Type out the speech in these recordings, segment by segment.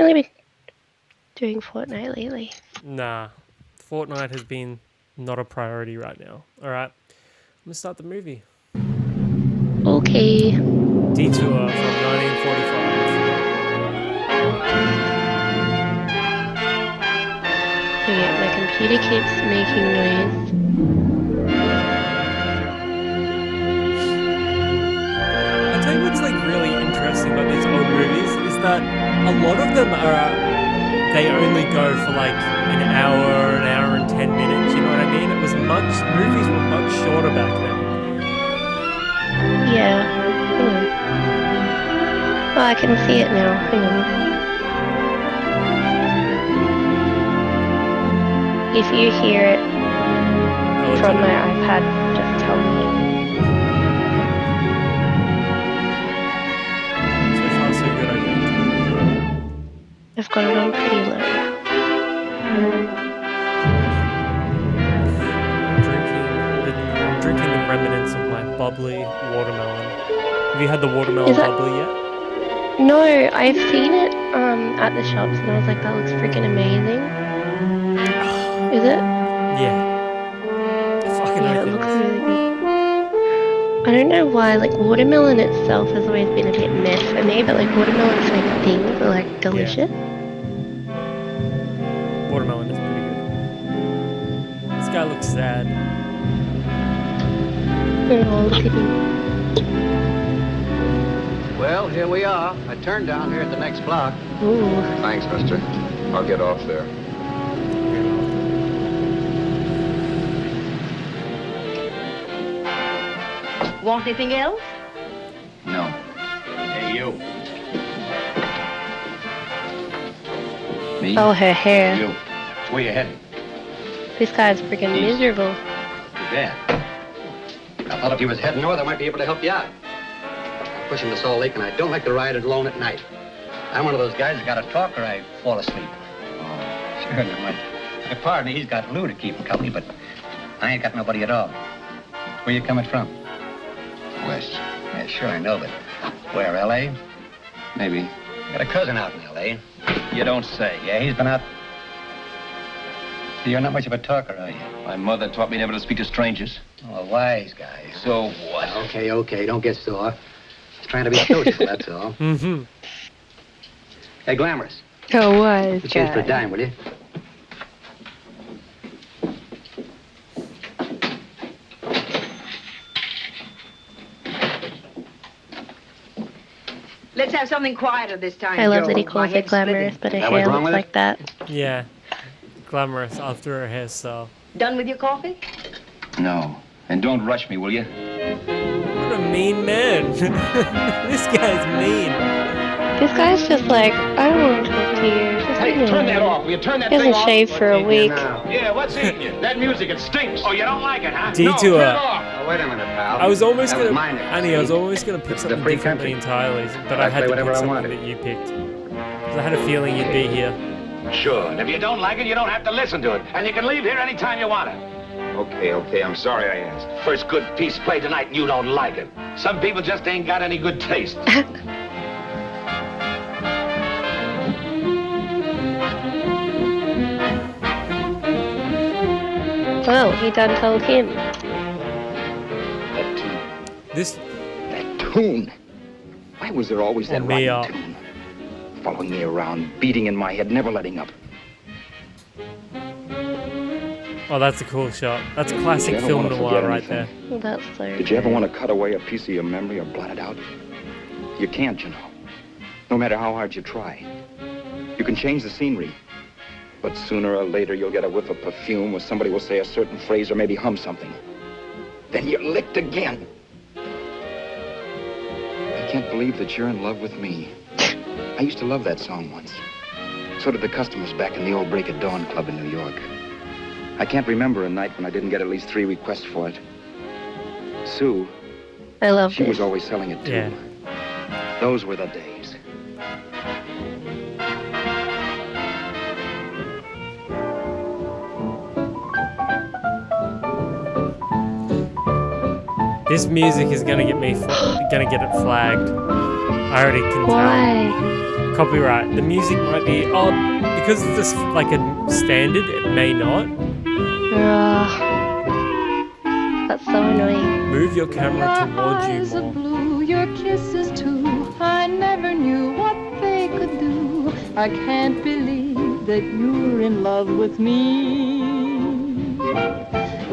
really been doing Fortnite lately. Nah, Fortnite has been not a priority right now. All right, I'm gonna start the movie. Okay. Detour from 1945. Yeah, my computer keeps making noise. I'll tell you what's like really interesting about these old movies is that a lot of them they only go for like an hour and 10 minutes. You know what I mean? Movies were much shorter back then. Yeah. Hang on. Oh, I can see it now. Hang on. If you hear it from my iPad, just tell me. So far, so good, I think. I've got it on pretty low. I'm drinking the remnants of my bubbly watermelon. Have you had the watermelon bubbly yet? No, I've seen it at the shops, and I was like, that looks freaking amazing. Is it? Yeah. Yeah, it looks really good. I don't know why, like, watermelon itself has always been a bit meh for me, but like watermelon flavored things are like delicious. Yeah. Watermelon is pretty good. This guy looks sad. Oh, look at him. Well, here we are. I turned down here at the next block. Ooh. Thanks, mister. I'll get off there. Want anything else? No. Hey, you. Me? Oh, her hair. You. Where you heading? This guy's freaking miserable. Too bad. I thought if you was heading north, I might be able to help you out. I'm pushing the Salt Lake, and I don't like to ride it alone at night. I'm one of those guys that got to talk or I fall asleep. Oh, sure, no, my partner, he's got Lou to keep him company, but I ain't got nobody at all. Where you coming from? West. Yeah, sure, I know, but where, L.A.? Maybe. I got a cousin out in L.A. You don't say. Yeah, he's been out. You're not much of a talker, are you? My mother taught me never to speak to strangers. Oh, a wise guy. So what? Okay, don't get sore. Just trying to be social, that's all. Mm-hmm. Hey, Glamorous. Oh, wise You change for a dime, will you? Let's have something quieter this time. I love Joe. that he calls it glamorous, but her That what's hair wrong looks with like it? that. Yeah. Glamorous after her hairstyle. Done with your coffee? No. And don't rush me, will you? What a mean man. This guy's mean. This guy's just like, I don't want to talk to you. Just Hey, turn that off. Will you turn that He thing hasn't off? shaved for a week. Yeah, what's eating you? That music, it stinks. Oh, you don't like it, huh? Detour. No, turn it off. Oh, wait a minute, pal. I was almost That was gonna, mine, Annie, I was almost gonna pick This is a something free differently country. entirely, but I I had play to whatever pick I something wanted. that you picked. Because I had a feeling you'd be here. Sure. And if you don't like it, you don't have to listen to it. And you can leave here anytime you want to. Okay. I'm sorry I asked. First good piece played tonight and you don't like it. Some people just ain't got any good taste. Well, he done told him. That tune. This, That tune. Why was there always that me rotten tune? Following me around, beating in my head, never letting up. oh, that's a cool shot. That's a classic You ever film wanna noir forget right there. anything? Well, that's so Did you ever good. want to cut away a piece of your memory or blot it out? You can't, you know. No matter how hard you try. You can change the scenery. But sooner or later, you'll get a whiff of perfume or somebody will say a certain phrase or maybe hum something. Then you're licked again. I can't believe that you're in love with me. I used to love that song once. So did the customers back in the old Break of Dawn club in New York. I can't remember a night when I didn't get at least 3 requests for it. Sue, I love she this. was always selling it too. Yeah. Those were the days. This music is gonna get me, gonna get it flagged. I already can tell. Why? Copyright. The music might be because it's just like a standard. It may not. That's so annoying. Move your camera towards eyes you are more. blue, your kisses too. I never knew what they could do. I can't believe that you're in love with me.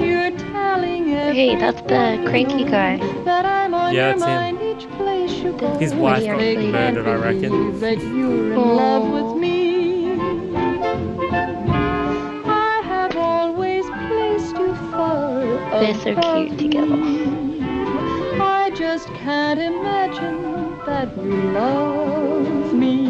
You're telling Hey, that's the cranky guy. that I'm on Yeah, your it's him. mind each place you go. His wife got They can't murdered, I reckon. Believe that you're in love with me. I have always placed you far They're so above cute together. me. I just can't imagine that you love me.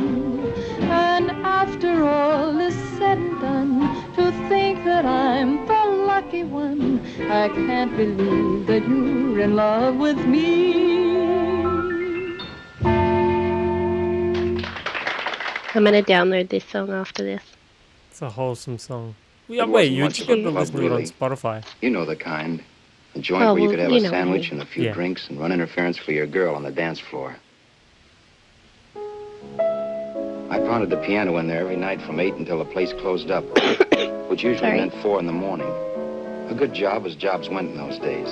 And after all is said and done, to think that I'm the lucky one, I can't believe that you're in love with me. I'm gonna download this song after this. It's a wholesome song. Yeah, It wait, wasn't you much just of a got to club, listen to it on really. Spotify. You know the kind. A joint Oh, where you well, could have you a know what I sandwich mean. and a few Yeah. drinks and run interference for your girl on the dance floor. I pounded the piano in there every night from 8 until the place closed up, which usually Sorry. meant 4 in the morning. A good job as jobs went in those days.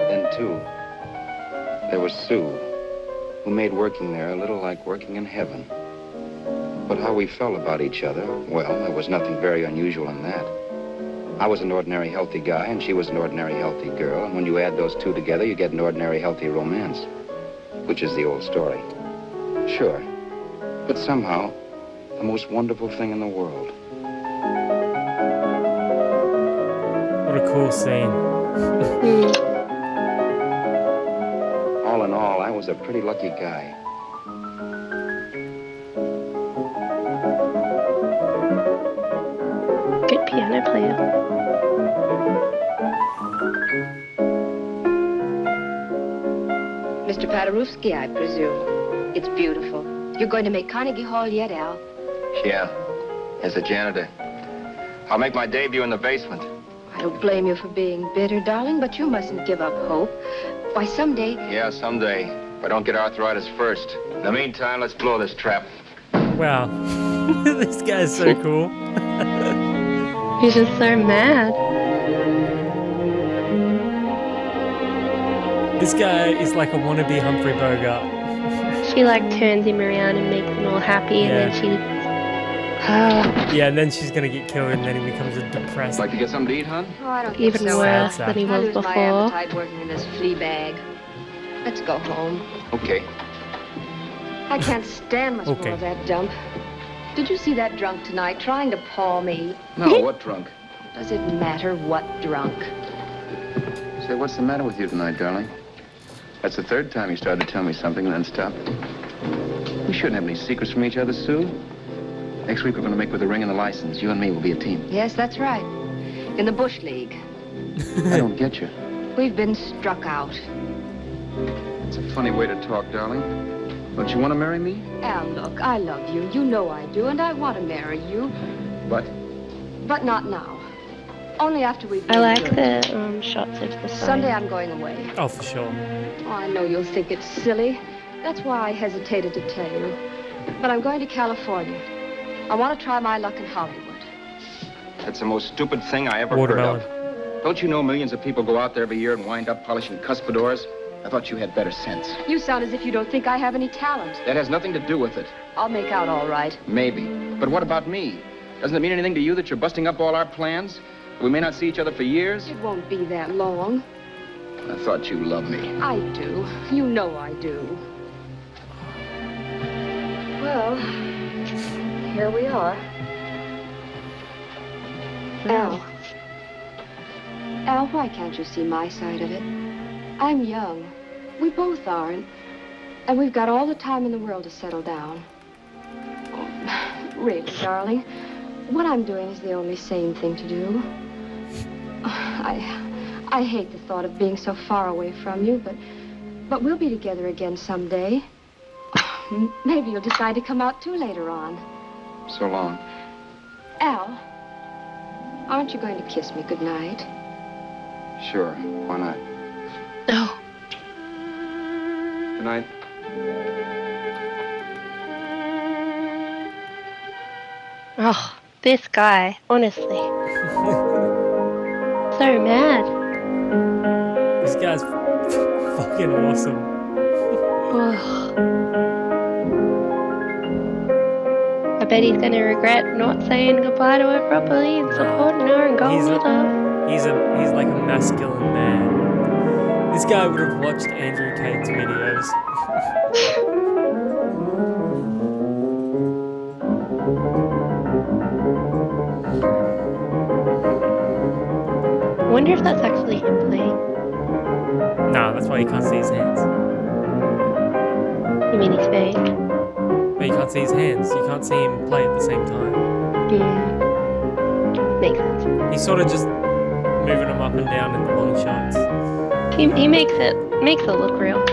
Then, too, there was Sue, who made working there a little like working in heaven. But how we felt about each other, well, there was nothing very unusual in that. I was an ordinary healthy guy, and she was an ordinary healthy girl, and when you add those two together, you get an ordinary healthy romance, which is the old story. Sure, but somehow, the most wonderful thing in the world. What a cool scene. All in all, I was a pretty lucky guy. Good piano player. Mr. Paderewski, I presume. It's beautiful. You're going to make Carnegie Hall yet, Al? Yeah, as a janitor. I'll make my debut in the basement. I don't blame you for being bitter, darling, but you mustn't give up hope. Why, someday... Yeah, someday. If I don't get arthritis first. In the meantime, let's blow this trap. Wow. This guy's so cool. He's just so mad. This guy is like a wannabe Humphrey Bogart. She like turns him around and makes them all happy, and then she. Yeah, and then she's gonna get killed, and then he becomes a depressed. Like to get something to eat, hon? Oh, I don't Even think so, worse Al. than he I was lose my before. appetite working in this flea bag. Let's go home. Okay. I can't stand much Okay. more of that dump. Did you see that drunk tonight trying to paw me? No, what drunk? Does it matter what drunk? Say, what's the matter with you tonight, darling? That's the third time you started to tell me something and then stopped. We shouldn't have any secrets from each other, Sue. Next week, we're going to make with the ring and the license. You and me will be a team. Yes, that's right. In the Bush League. I don't get you. We've been struck out. It's a funny way to talk, darling. Don't you want to marry me? Al, look, I love you. You know I do, and I want to marry you. But But not now. Only after we've I been like good. the shots of the Sunday sign. I'm going away. Oh, for sure. Oh, I know you'll think it's silly. That's why I hesitated to tell you. But I'm going to California. I want to try my luck in Hollywood. that's the most stupid thing I ever Watermelon. heard of. Don't you know millions of people go out there every year and wind up polishing cuspidors? I thought you had better sense. You sound as if you don't think I have any talent. That has nothing to do with it. I'll make out all right. Maybe. But what about me? Doesn't it mean anything to you that you're busting up all our plans? We may not see each other for years? It won't be that long. I thought you loved me. I do. You know I do. Well, here we are. Al. Al, why can't you see my side of it? I'm young. We both are, and we've got all the time in the world to settle down. Really, darling, what I'm doing is the only sane thing to do. I hate the thought of being so far away from you, but we'll be together again someday. Maybe you'll decide to come out too later on. So long. Al, aren't you going to kiss me goodnight? Sure. Why not? Oh, night. Oh, this guy, honestly. So mad. This guy's fucking awesome. Oh. I bet he's gonna regret not saying goodbye to her properly and supporting her and going with her. He's like a masculine man. This guy would have watched Andrew Tate's videos. I wonder if that's actually him playing. No, that's why you can't see his hands. You mean he's fake? But you can't see his hands. You can't see him play at the same time. Makes sense. He's sort of just moving them up and down in the long shots. He makes it look real.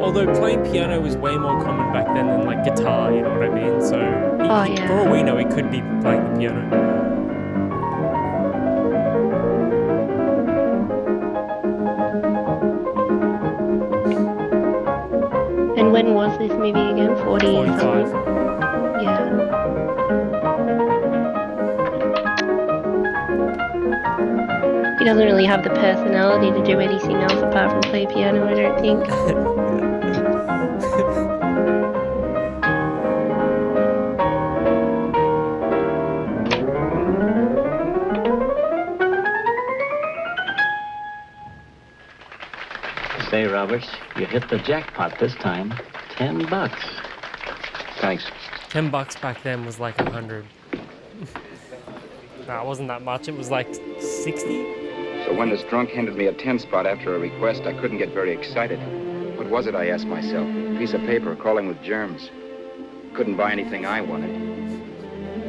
Although playing piano was way more common back then than like guitar, you know what I mean? So Yeah. for all we know, he could be playing the piano. And when was this movie again? 40 45. something? Yeah. He doesn't really have the personality to do anything else apart from play piano, I don't think. Say, Roberts, you hit the jackpot this time. $10. Thanks. $10 back then was like 100. No, it wasn't that much. It was like 60. So when this drunk handed me a 10 spot after a request, I couldn't get very excited. What was it, I asked myself? A piece of paper crawling with germs. Couldn't buy anything I wanted.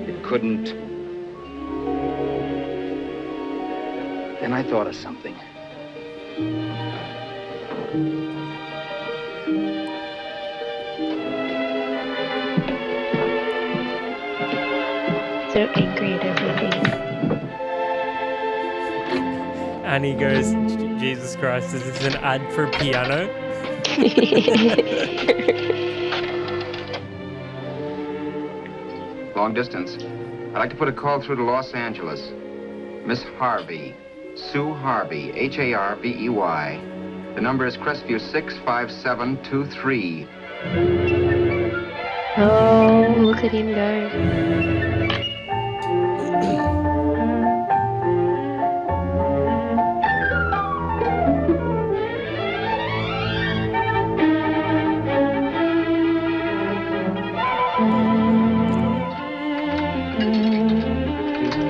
It couldn't... Then I thought of something. So angry at everything. And he goes, Jesus Christ, is this an ad for piano? Long distance. I'd like to put a call through to Los Angeles. Miss Harvey. Sue Harvey. Harvey. The number is Crestview 65723. Oh, look at him go.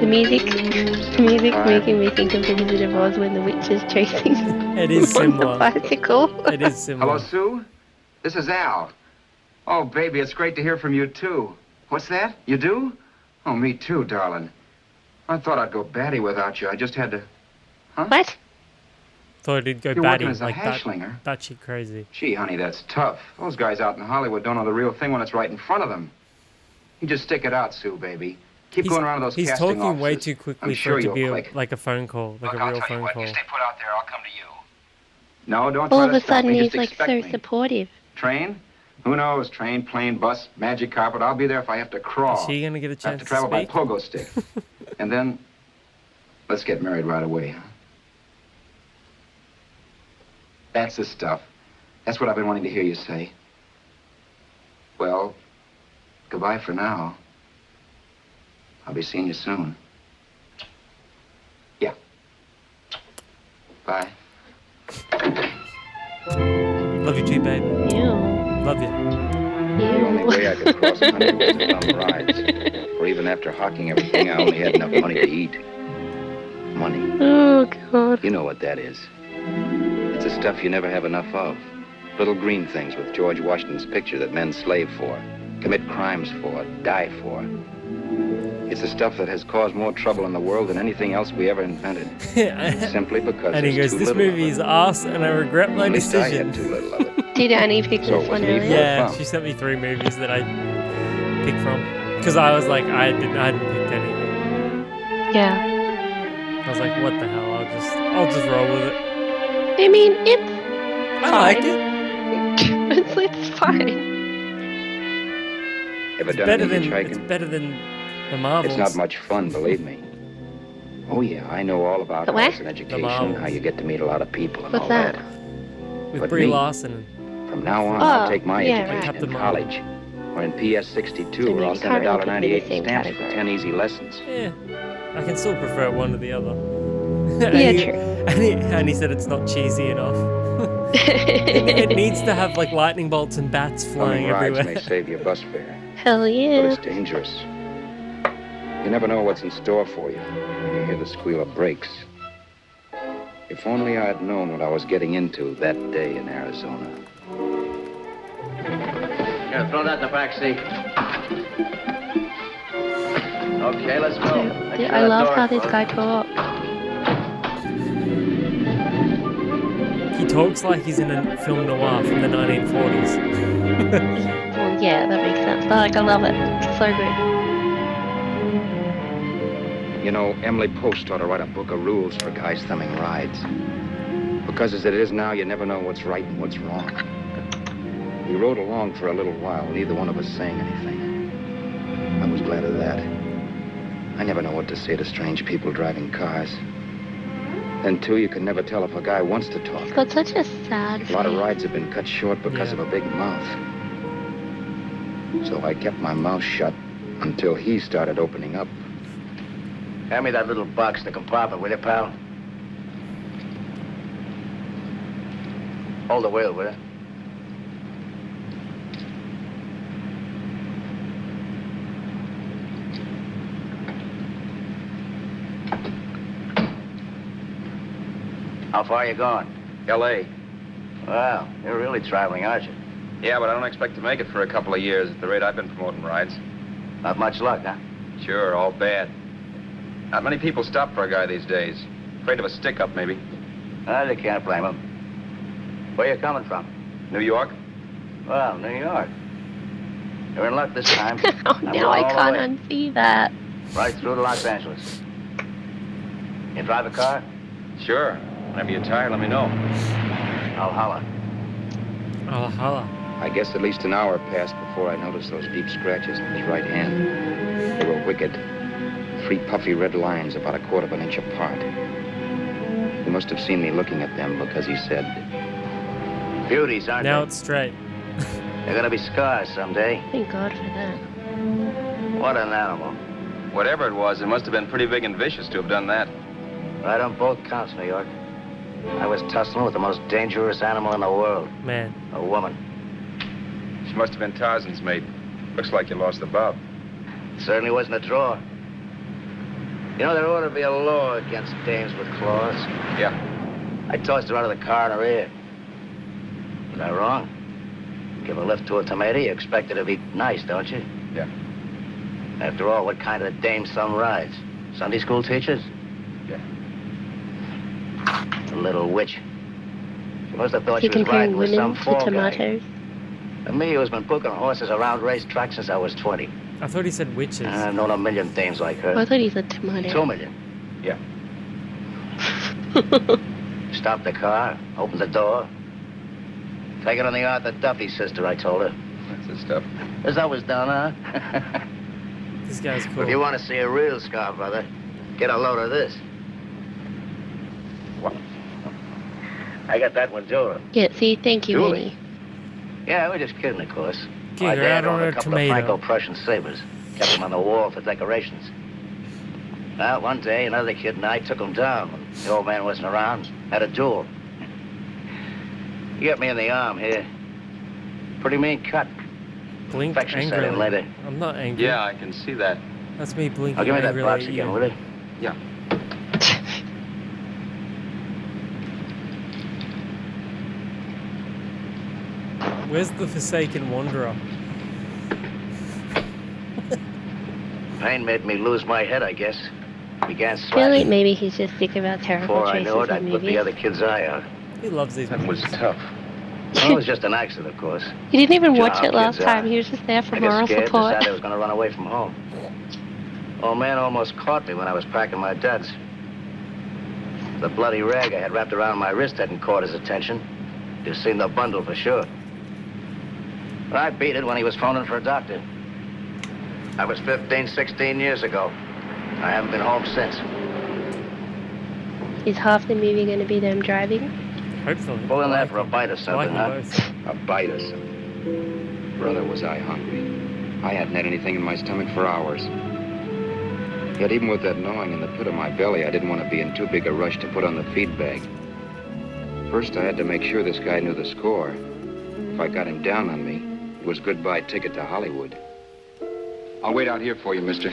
The music making me think of the Wizard of Oz when the witch is chasing It is on similar. the bicycle. It is similar. Hello, Sue? This is Al. Oh, baby, it's great to hear from you, too. What's that? You do? Oh, me too, darling. I thought I'd go batty without you. I just had to... Huh? What? Thought he'd go You're batty working as a like that. hashlinger. That shit crazy. Gee, honey, that's tough. Those guys out in Hollywood don't know the real thing when it's right in front of them. You just stick it out, Sue, baby. Keep going around to those He's casting talking offices. way too quickly I'm for sure it to you'll be click. like a phone call, like Look, a I'll real tell you phone what, call. you stay put out there. I'll come to you. No, don't All try of to a stop sudden me. he's Just like expect so me. supportive. Train? Who knows? Train, plane, bus, magic carpet. I'll be there if I have to crawl. Is she gonna get a I have chance to travel by speak? pogo stick. And then, let's get married right away, huh? That's the stuff. That's what I've been wanting to hear you say. Well, goodbye for now. I'll be seeing you soon. Yeah. Bye. Love you too, babe. Ew. Love you. The only way I could cross country was to bum rides. For even after hawking everything, I only had enough money to eat. Money. Oh, God. You know what that is. It's the stuff you never have enough of. Little green things with George Washington's picture that men slave for, commit crimes for, die for. It's the stuff that has caused more trouble in the world than anything else we ever invented. Simply because And he there's goes, too this little movie of is it. arse and I regret my At least I decision. had too little of it. Did Annie pick So this it one was me earlier? for- Yeah, Wow. she sent me 3 movies that I picked from. Because I was like, I hadn't picked anything. Yeah. I was like, what the hell? I'll just roll with it. I mean, it's I like fine. it. It's fine. Ever done any It's hitchhiking? better than the Marvels. It's not much fun, believe me. Oh, yeah, I know all about The what? house and education, Marvels. how you get to meet a lot of people and What's all that? With But Brie me? Larson. From now on, Oh, I'll take my yeah, education right. Captain in Marvel. college. Or in PS 62, I mean, where I'll you send can't really put them in the $1.98 same stamps for category. 10 easy lessons. Yeah, I can still prefer one to the other. Yeah, true. And he said it's not cheesy enough. It needs to have like lightning bolts and bats flying Bumming rides everywhere. may save your bus fare, Hell but yeah. it's dangerous. You never know what's in store for you when you hear the squeal of brakes. If only I had known what I was getting into that day in Arizona. Here, throw that in the back seat. Okay, let's go. Make Dude, sure I that love door how is this closed. guy talks. He talks like he's in a film noir from the 1940s. Well, yeah, that makes sense. But like, I love it. It's so good. You know, Emily Post ought to write a book of rules for guys thumbing rides. Because as it is now, you never know what's right and what's wrong. We rode along for a little while, neither one of us saying anything. I was glad of that. I never know what to say to strange people driving cars. Then, too, you can never tell if a guy wants to talk. He's got such a sad A lot of face. rides have been cut short because Yeah. of a big mouth. So I kept my mouth shut until he started opening up. Hand me that little box in the compartment, will you, pal? Hold the wheel, will you? How far are you going? L.A. Well, you're really traveling, aren't you? Yeah, but I don't expect to make it for a couple of years at the rate I've been promoting rides. Not much luck, huh? Sure, all bad. Not many people stop for a guy these days. Afraid of a stick-up, maybe. Well, you can't blame him. Where you coming from? New York? Well, New York. You're in luck this time. Oh, I'm now I going all the can't way, unsee that. right through to Los Angeles. You drive a car? Sure. Whenever you're tired, let me know. I'll holler. Oh, holla. I guess at least an hour passed before I noticed those deep scratches in his right hand. They were wicked. 3 puffy red lines about 1/4 inch apart. He must have seen me looking at them because he said, Beauties, aren't Now they? it's straight. They're gonna be scars someday. Thank God for that. What an animal. Whatever it was, it must have been pretty big and vicious to have done that. Right on both counts, New York. I was tussling with the most dangerous animal in the world. Man. A woman. She must have been Tarzan's mate. Looks like you lost the bob. Certainly wasn't a draw. You know, there ought to be a law against dames with claws. Yeah. I tossed her out of the car in her ear. Was I wrong? Give a lift to a tomato, you expect her to be nice, don't you? Yeah. After all, what kind of dame some rides? Sunday school teachers? Yeah. The little witch. She must have thought Is he she was riding comparing with some women to fall guy. tomatoes? And me, who's been booking horses around racetracks since I was 20. I thought he said witches. I've known a million dames like her. Oh, I thought he said tomato. 2 million. Yeah. Stopped the car, opened the door. Take it on the Arthur Duffy sister, I told her. That's the stuff. As I was done, huh? This guy's cool. If you want to see a real scar, brother, get a load of this. What? I got that one, too. Yeah, see, thank you, Julie. Minnie. Yeah, we're just kidding, of course. Get My her dad out on owned her a couple tomato. of Franco-Prussian sabers. Kept them on the wall for decorations. Well, one day, another kid and I took them down when the old man wasn't around. Had a duel. He got me in the arm here. Pretty mean cut. Blink Infection set in angrily. later. I'm not angry. Yeah, I can see that. That's me blinking Now, give me that angrily box at again, you. will you? Yeah. Where's the Forsaken Wanderer? Pain made me lose my head, I guess. Began I feel like slashing. maybe he's just sick about terrible Before I choices knew it, I in put the movies. other kid's eye out. He loves these That was movies. tough. Well, it was just an accident, of course. He didn't even You know watch how it last kids are. time. He was just there for I got moral scared, support. decided I was going to run away from home. Old man almost caught me when I was packing my duds. The bloody rag I had wrapped around my wrist hadn't caught his attention. You've seen the bundle for sure. But I beat it when he was phoning for a doctor. That was 15, 16 years ago. I haven't been home since. Is half the movie going to be them driving? Hopefully. Pull in I there like for a them. bite or I like something, them huh? both. A bite or something. Brother, was I hungry. I hadn't had anything in my stomach for hours. Yet even with that gnawing in the pit of my belly, I didn't want to be in too big a rush to put on the feed bag. First, I had to make sure this guy knew the score. If I got him down on me, it was goodbye ticket to Hollywood. I'll wait out here for you, mister.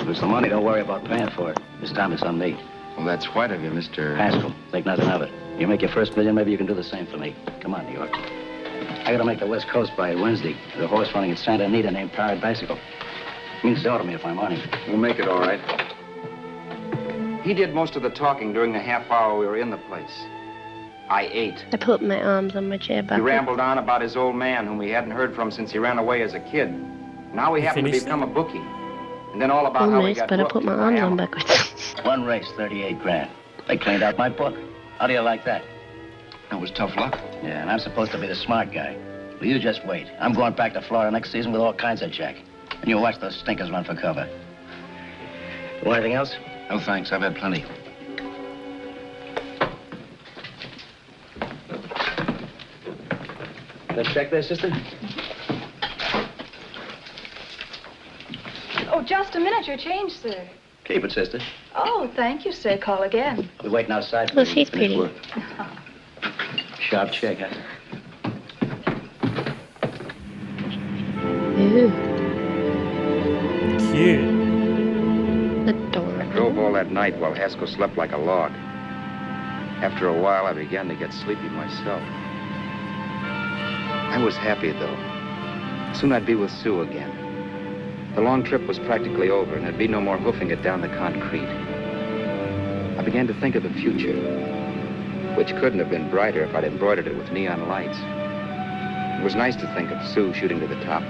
There's some money, don't worry about paying for it. This time it's on me. Well, that's white of you, Mr. Haskell, think nothing of it. You make your first million, maybe you can do the same for me. Come on, New York. I gotta make the West Coast by Wednesday. There's a horse running at Santa Anita named Pirate Bicycle. Means dough to me if I'm on him. We'll make it all right. He did most of the talking during the half hour we were in the place. I ate. I put my arms on my chair He back. rambled on about his old man, whom we hadn't heard from since he ran away as a kid. Now he You happened to finished become a bookie. And then all about how he Almost, got but I booked put my in arms on Miami. backwards. One race, 38 grand. They cleaned out my book. How do you like that? That was tough luck. Yeah, and I'm supposed to be the smart guy. Well, you just wait. I'm going back to Florida next season with all kinds of jack. And you watch those stinkers run for cover. Want anything else? No, thanks. I've had plenty. That check there, sister? Oh, just a minute. Your change, sir. Keep it, sister. Oh, thank you, sir. Call again. I'll be waiting outside for Well, you. she's Finish pretty. work. Sharp check, huh? Ooh, Cute. adorable. Drove all that night while Haskell slept like a log. After a while, I began to get sleepy myself. I was happy, though. Soon I'd be with Sue again. The long trip was practically over, and there'd be no more hoofing it down the concrete. I began to think of the future, which couldn't have been brighter if I'd embroidered it with neon lights. It was nice to think of Sue shooting to the top.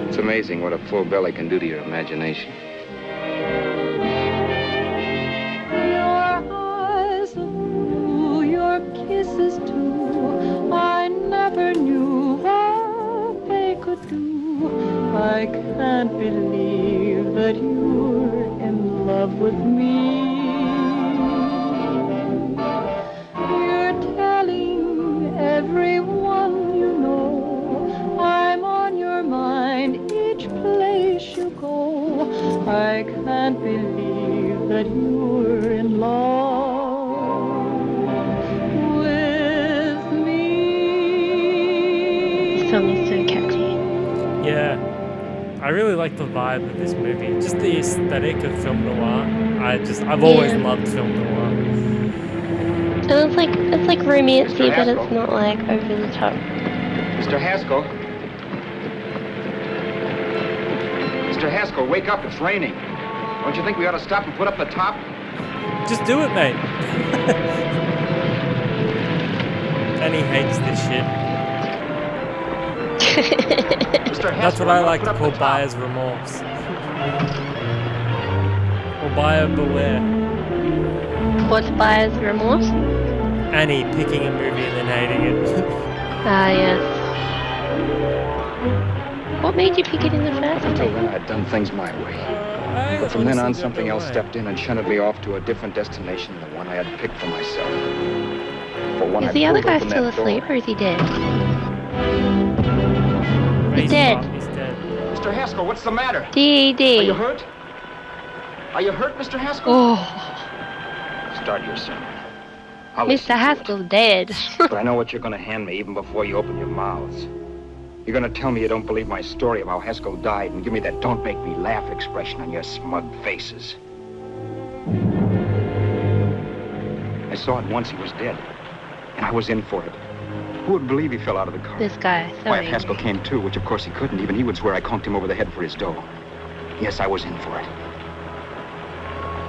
It's amazing what a full belly can do to your imagination. Your eyes are blue, your kisses too. I never knew what they could do. I can't believe that you're in love with me. You're telling everyone you know I'm on your mind each place you go. I can't believe that you're in love with me. This song is so catchy. Yeah. I really like the vibe of this movie. Just the aesthetic of film noir. I've always Yeah. loved film noir. And it's like romancy, Mr. but it's Haskell. not like over the top. Mr. Haskell. Mr. Haskell, wake up. It's raining. Don't you think we ought to stop and put up the top? Just do it, mate. Danny hates this shit. Mr. Haskell, That's what I we ought like put to up call the top. buyer's remorse. Or buyer beware. What's buyer's remorse? Annie picking a movie and then hating it. Ah, yes. What made you pick it in the first Until place? then, I'd done things my way. But from then on, something else stepped in and shunted me off to a different destination than the one I had picked for myself. For when Is I the other pulled guy open still that door- asleep or is he dead? He's dead. fucked, he's dead. Mr. Haskell, what's the matter? Are DD. you hurt? Are you hurt, Mr. Haskell? Oh, Start your sermon. I'll listen Mr. to it. Haskell's dead. But I know what you're going to hand me even before you open your mouths. You're going to tell me you don't believe my story of how Haskell died and give me that don't make me laugh expression on your smug faces. I saw it once he was dead, and I was in for it. Who would believe he fell out of the car? This guy, so Why, if Haskell angry. came too, which of course he couldn't, even he would swear I conked him over the head for his dough. Yes, I was in for it.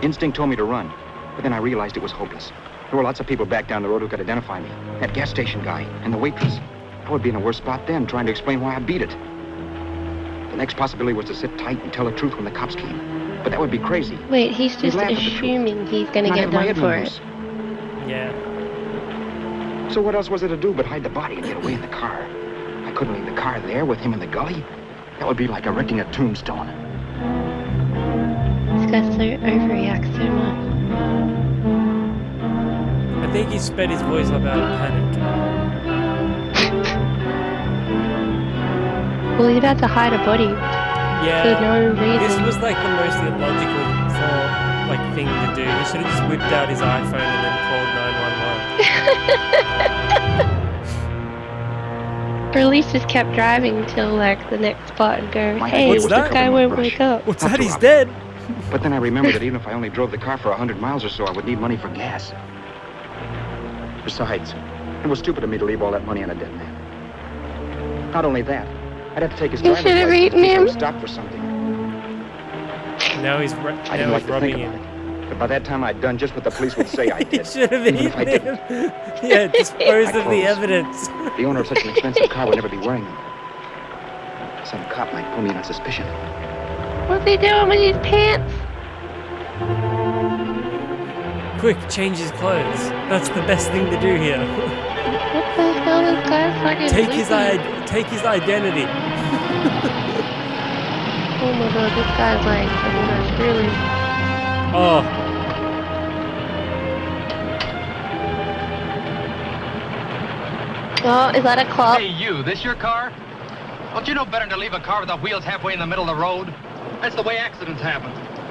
Instinct told me to run, but then I realized it was hopeless. There were lots of people back down the road who could identify me. That gas station guy and the waitress. I would be in a worse spot then, trying to explain why I beat it. The next possibility was to sit tight and tell the truth when the cops came. But that would be crazy. Wait, he's He'd just laugh at the truth. assuming he's gonna Not get have my done head for run it. loose. Yeah. So what else was there to do but hide the body and get away in the car? I couldn't leave the car there with him in the gully. That would be like erecting a tombstone. This guy overreacts so much. I think he sped his voice up out of panic. Well, you'd have to hide a body Yeah, for no reason. this was like the most illogical thing to do. He should have just whipped out his iPhone and then called 911. Or at least just kept driving till like the next spot and go, My hey, What's this that? guy won't wake up. What's Not that? too He's obvious. dead. But then I remembered that even if I only drove the car for 100 miles or so, I would need money for gas. Besides, it was stupid of me to leave all that money on a dead man. Not only that, I'd have to take his You driver's should have license in eaten case I was him. stopped for something. Now he's I didn't like to robbing think him. about it. But by that time, I'd done just what the police would say I He did. should have even eaten if I didn't. him. Yeah, dispose My of the clothes. evidence. The owner of such an expensive car would never be wearing them. Some cop might pull me in on suspicion. What's he doing with his pants? Quick, change his clothes. That's the best thing to do here. What the hell is this guy fucking Take his sleeping? take his identity. Oh my god, this guy's like fucking us really. Oh, Oh, is that a cop? Hey, you, this your car? Don't you know better than to leave a car with the wheels halfway in the middle of the road? That's the way accidents happen.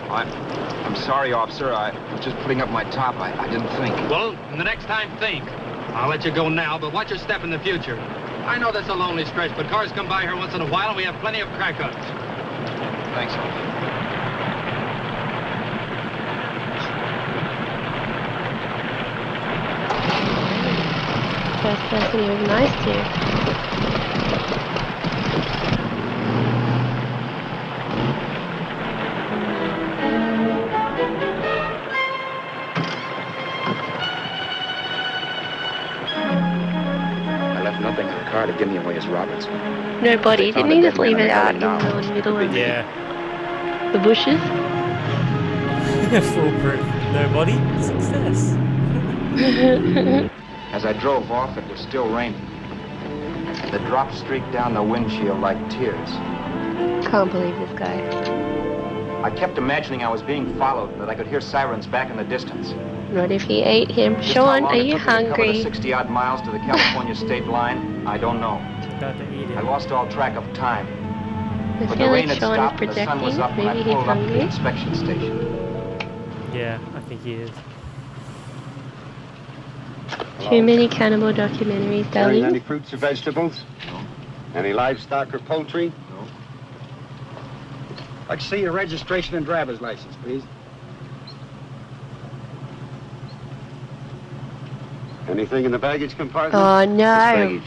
I'm sorry, officer. I was just putting up my top. I didn't think. Well, the next time, think. I'll let you go now, but watch your step in the future. I know that's a lonely stretch, but cars come by here once in a while, and we have plenty of crack ups. Thanks, officer. First person he was nice to. I left nothing in the car to give me away as Roberts. No body. They found Didn't he a just dead leave man it in the out in gully the middle of yeah. the bushes? Foolproof. Nobody. Success. As I drove off, it was still raining. The drops streaked down the windshield like tears. Can't believe this guy. I kept imagining I was being followed and that I could hear sirens back in the distance. Not if he ate him. Just Sean, how long are it you took me to cover hungry? the 60-odd miles to the California state line, I don't know. About to eat I him. lost all track of time. I But feel the rain like had Sean is stopped and the sun was projecting. up when I Maybe he's pulled up to the hungry. inspection station. Yeah, I think he is. Too many cannibal documentaries, Carrying any darling. fruits or vegetables? No. Any livestock or poultry? No. I'd like to see your registration and driver's license, please. Anything in the baggage compartment? Oh no.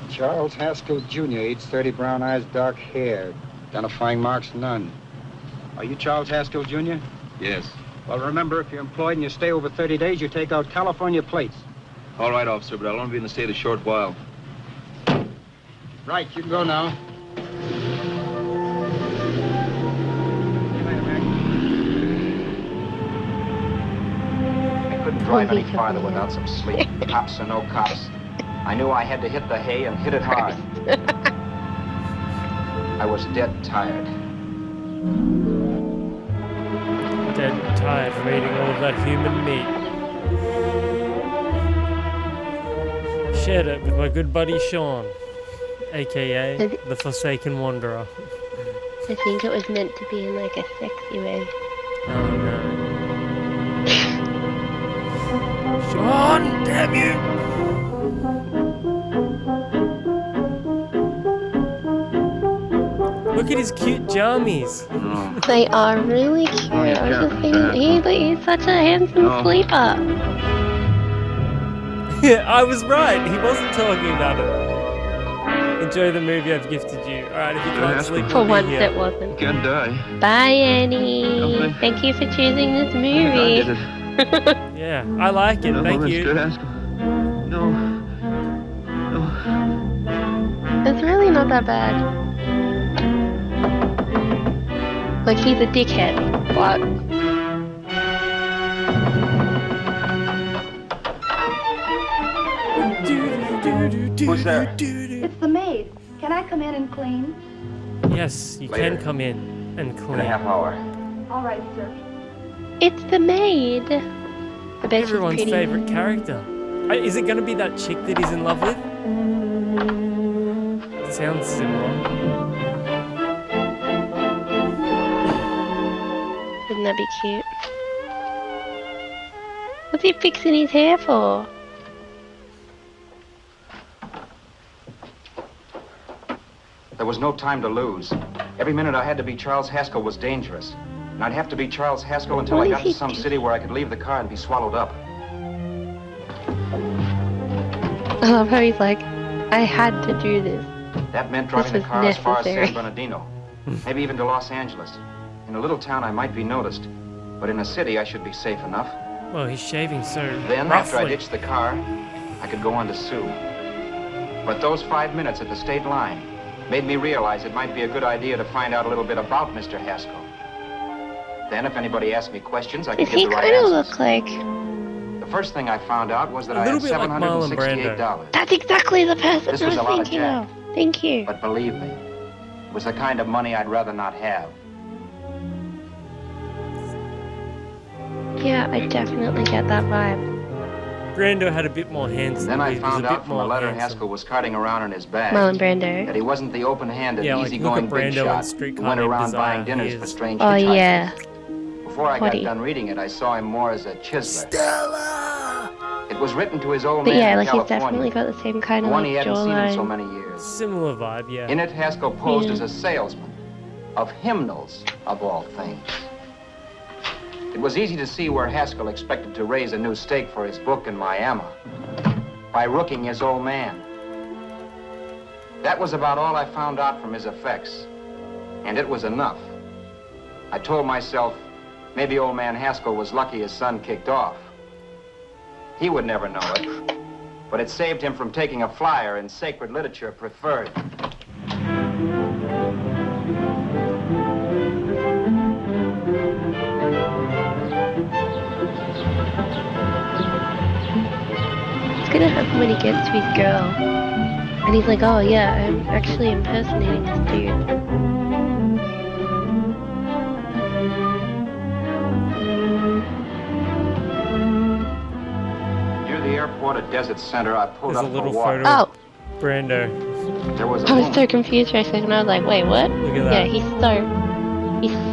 Charles Haskell Jr., age 30, brown eyes, dark hair. Identifying marks, none. Are you Charles Haskell Jr.? Yes. Well, remember, if you're employed and you stay over 30 days, you take out California plates. All right, officer, but I'll only be in the state a short while. Right, you can go now. I couldn't drive any Holy farther cow. without some sleep. Cops or no cops. I knew I had to hit the hay and hit it hard. I was dead tired. Dead tired from eating all of that human meat. Shared it with my good buddy Sean, aka the Forsaken Wanderer. I think it was meant to be in like a sexy way. Oh no. Sean, damn you! Look at his cute jammies. They are really cute. I was just thinking, he's such a handsome sleeper. Yeah, I was right. He wasn't talking about it. Enjoy the movie I've gifted you. Alright, if you can't sleep, For we'll be once here. it wasn't. Can't die. Bye, Annie. Okay. Thank you for choosing this movie. Yeah, I like it. Thank you. No. It's really not that bad. Like, he's a dickhead, but Who's there? It's the maid. Can I come in and clean? Yes, you Later. can come in and In a clean. half hour. All right, sir. It's the maid. I bet she's Everyone's pretty. favorite character. Is it going to be that chick that he's in love with? Sounds similar. Wouldn't that be cute? What's he fixing his hair for? There was no time to lose. Every minute I had to be Charles Haskell was dangerous. And I'd have to be Charles Haskell until What I is got he to some doing? city where I could leave the car and be swallowed up. I love how he's like, I had to do this. That meant driving This the was car as far as necessary. San Bernardino. Maybe even to Los Angeles. In a little town I might be noticed. But in a city I should be safe enough. Well, he's shaving so Then, after I roughly. ditched the car, I could go on to Sue. But those 5 minutes at the state line made me realize it might be a good idea to find out a little bit about Mr. Haskell. Then, if anybody asked me questions, I could Does give he the right kind of answers. look like... The first thing I found out was that A I had little bit like Marlon Brando. $768. That's exactly the person This I was was a lot of thinking jack. of. Thank you. But believe me, it was the kind of money I'd rather not have. Yeah, I definitely get that vibe. Brando had a bit more handsome. Then I he was found a bit out from a more letter handsome. Haskell was carting around in his bag Marlon Brando. that he wasn't the open-handed, Yeah, like, look easygoing at big Brando in shot who Streetcar went Named around Desire. buying dinners He for is- strange Oh, hitchhikers. yeah. Before I got Potty. done reading it, I saw him more as a chiseler. It was written to his old But man yeah, in like he's California, definitely got the same kind the of one like he hadn't seen in so jawline. many years. Similar vibe, yeah. In it, Haskell posed Yeah. as a salesman of hymnals, of all things. It was easy to see where Haskell expected to raise a new stake for his book in Miami by rooking his old man. That was about all I found out from his effects, and it was enough. I told myself, maybe old man Haskell was lucky his son kicked off. He would never know it, but it saved him from taking a flyer in Sacred Literature Preferred. He's gonna have when he gets to his girl. And he's like, oh yeah, I'm actually impersonating this dude. Near the airport at Desert Center, I pulled There's a up little for water. photo. Oh, Brando. There was a I was woman. so confused for a second. I was like, wait, what? Look at Yeah, that. he's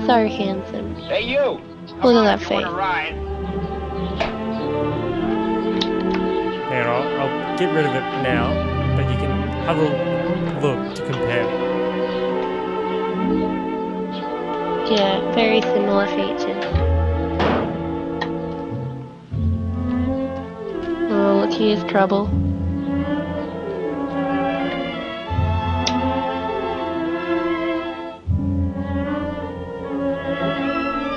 so handsome. Hey, you! Look at that face. Ride. Here, I'll get rid of it now, but you can have a look to compare. Yeah, very similar features. Oh, look, here's trouble.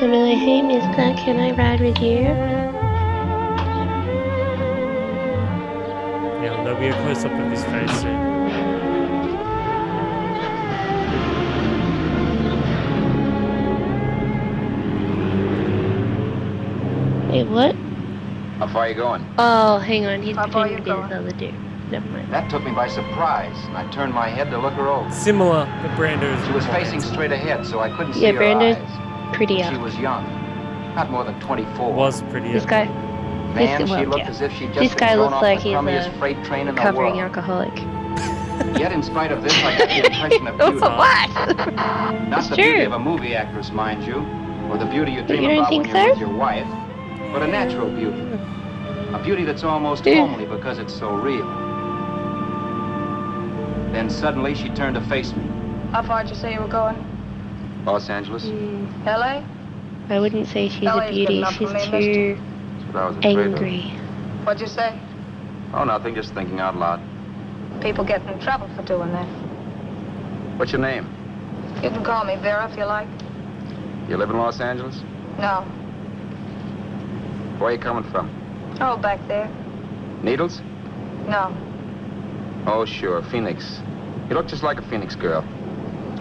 I'm like, hey mister, can I ride with you? Yeah, there'll be a close-up of his face soon. Wait, what? How far are you going? Oh, hang on, he's How far pretending to be you this going? other dude. Never mind. That took me by surprise, and I turned my head to look her over. Similar, but Brando's She was more facing handsome. straight ahead, so I couldn't see Yeah, her Brando's eyes. prettier. She was young, not more than 24. Was prettier. This guy, Man, this, she well, looked yeah. as if she'd just This been guy thrown looks off like the he's crummiest a freight train in the recovering world. alcoholic. Yet, in spite of this, I got the impression of beauty. What? Not It's the beauty true. of a movie actress, mind you, or the beauty you But dream you don't about think when you're so? with your wife, but a natural beauty. A beauty that's almost Dude. homely because it's so real. Then suddenly she turned to face me. How far did you say you were going? Los Angeles? L.A.? I wouldn't say she's a LA is good beauty. enough She's for me, too That's what I was afraid angry. What'd you say? of. Oh, nothing, just thinking out loud. People get in trouble for doing that. What's your name? You can call me Vera if you like. You live in Los Angeles? No. Where are you coming from? Oh, back there. Needles? No. Oh, sure, Phoenix. You look just like a Phoenix girl.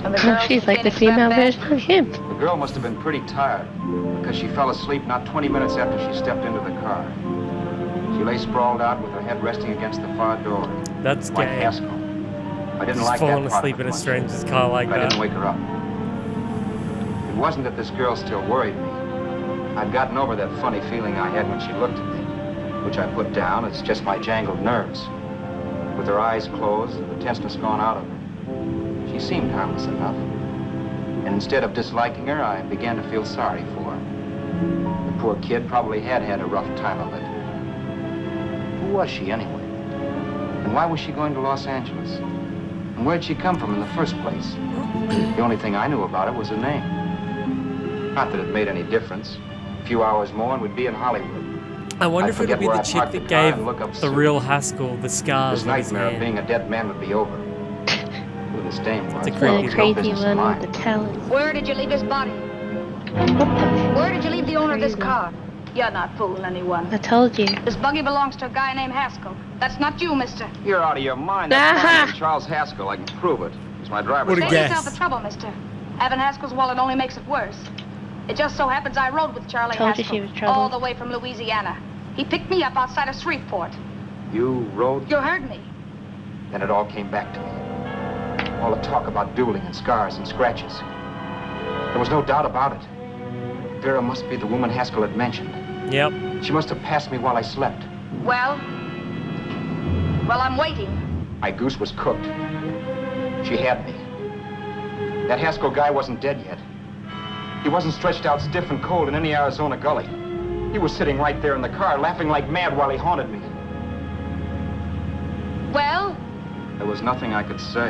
And the Oh, girls she's in like the Phoenix female that bad? version of him. The girl must have been pretty tired because she fell asleep not 20 minutes after she stepped into the car. She lay sprawled out with her head resting against the far door. That's Like gay. Haskell. I didn't Just like falling that part asleep of in it a much, stranger's car like but I that. didn't wake her up. It wasn't that this girl still worried me. I'd gotten over that funny feeling I had when she looked at me, which I put down as just my jangled nerves. With her eyes closed and the tenseness gone out of her, she seemed harmless enough. And instead of disliking her, I began to feel sorry for her. The poor kid probably had a rough time of it. Who was she anyway? And why was she going to Los Angeles? And where'd she come from in the first place? The only thing I knew about her was her name. Not that it made any difference. A few hours more and we'd be in Hollywood. I wonder I'd if it'll forget be where the I chick parked that the car gave and look up the Sue. real Haskell the scars This on his nightmare of hand. being a dead man would be over. Who this dame was. It's a The creepy no crazy business of one mine. with the talent. Where did you leave his body? Where did you leave the owner of this car? You're not fooling anyone. I told you. This buggy belongs to a guy named Haskell. That's not you, mister. You're out of your mind. That's my name, Charles Haskell. I can prove it. He's my driver's What a Save guess. yourself the trouble, mister. Having Haskell's wallet only makes it worse. It just so happens I rode with Charlie Told you Haskell she was trouble. all the way from Louisiana. He picked me up outside of Shreveport. You rode? You heard me. Then it all came back to me. All the talk about dueling and scars and scratches. There was no doubt about it. Vera must be the woman Haskell had mentioned. Yep. She must have passed me while I slept. Well, I'm waiting. My goose was cooked. She had me. That Haskell guy wasn't dead yet. He wasn't stretched out stiff and cold in any Arizona gully. He was sitting right there in the car, laughing like mad while he haunted me. Well, There was nothing I could say.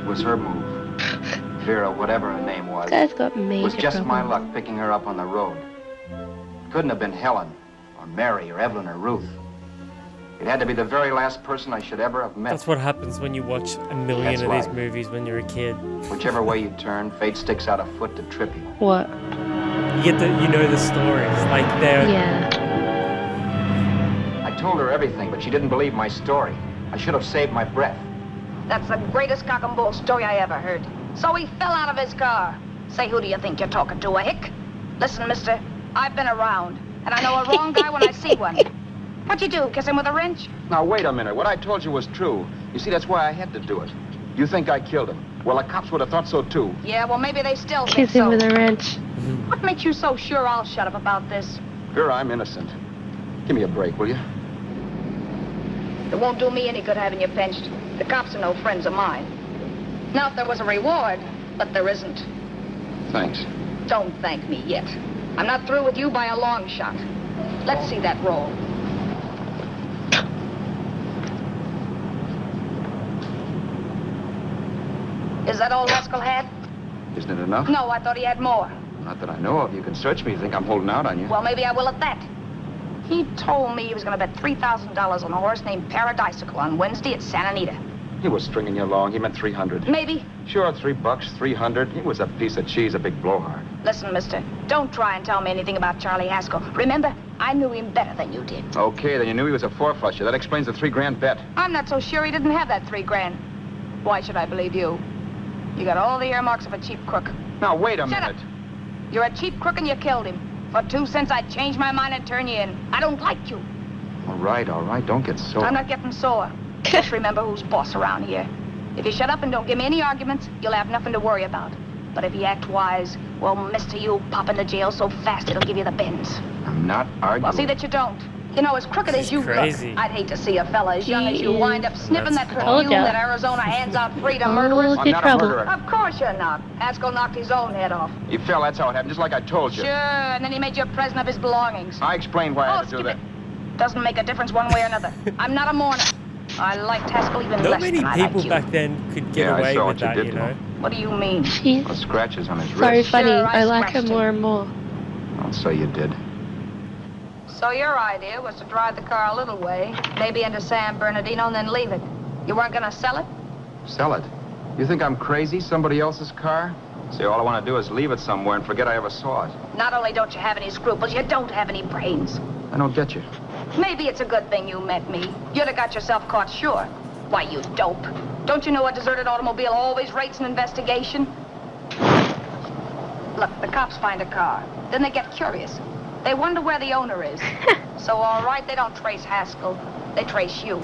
It was her move. Vera, whatever her name was. This guy's got It was major just my problems. luck picking her up on the road. Couldn't have been Helen, or Mary, or Evelyn, or Ruth. It had to be the very last person I should ever have met. That's what happens when you watch a million That's of these life. movies when you're a kid. Whichever way you turn, fate sticks out a foot to trip you. What? You know the stories. Like they're Yeah. I told her everything, but she didn't believe my story. I should have saved my breath. that's the greatest cock and bull story I ever heard. So he fell out of his car. Say, who do you think you're talking to, a hick? Listen, mister, I've been around, and I know a wrong guy when I see one. What'd you do, kiss him with a wrench? Now, wait a minute. What I told you was true. You see, that's why I had to do it. You think I killed him. Well, the cops would have thought so, too. Yeah, well, maybe they still think Kiss him so. with a wrench. What makes you so sure I'll shut up about this? Vera, I'm innocent. Give me a break, will you? It won't do me any good having you pinched. The cops are no friends of mine. Now, if there was a reward, but there isn't. Thanks. Don't thank me yet. I'm not through with you by a long shot. Let's see that roll. Is that all Haskell had? Isn't it enough? No, I thought he had more. Not that I know of. You can search me. You think I'm holding out on you? Well, maybe I will at that. He told me he was going to bet $3,000 on a horse named Paradisical on Wednesday at Santa Anita. He was stringing you along. He meant 300. Maybe. Sure, $3, 300. He was a piece of cheese, a big blowhard. Listen, mister, don't try and tell me anything about Charlie Haskell. Remember, I knew him better than you did. Okay, then you knew he was a four-flusher. That explains the $3,000 bet. I'm not so sure he didn't have that $3,000. Why should I believe you? You got all the earmarks of a cheap crook. Now, wait a Shut minute. up. You're a cheap crook and you killed him. For 2 cents, I'd change my mind and turn you in. I don't like you. All right. Don't get sore. I'm not getting sore. Just remember who's boss around here. If you shut up and don't give me any arguments, you'll have nothing to worry about. But if you act wise, well, mister, you'll pop into jail so fast it'll give you the bends. I'm not arguing. Well, see that you don't. You know, as crooked as you crazy. look, I'd hate to see a fella as young as you He wind up sniffing that That's perfume ya. that Arizona hands out free to Oh, murderers. look I'm at not a trouble. murderer. Of course you're not. Haskell knocked his own head off. He fell. That's how it happened, just like I told you. Sure, and then he made you a present of his belongings. I explained why I Oh, had to do skip that. it. Doesn't make a difference one way or another. I'm not a mourner. I liked Haskell even not less many than I people liked you. back then could get Yeah, I away saw with what you that, did you to know. him. What do you mean? He's The scratches on his so wrist. funny. Sure, I I like him scratched more him. and more. I'll say you did. So your idea was to drive the car a little way, maybe into San Bernardino, and then leave it. You weren't gonna sell it? Sell it. You think I'm crazy? Somebody else's car? See, all I want to do is leave it somewhere and forget I ever saw it. Not only don't you have any scruples, you don't have any brains. I don't get you. Maybe it's a good thing you met me. You'd have got yourself caught, sure. Why, you dope. Don't you know a deserted automobile always rates an investigation? Look, the cops find a car. Then they get curious. They wonder where the owner is. So, all right, they don't trace Haskell. They trace you.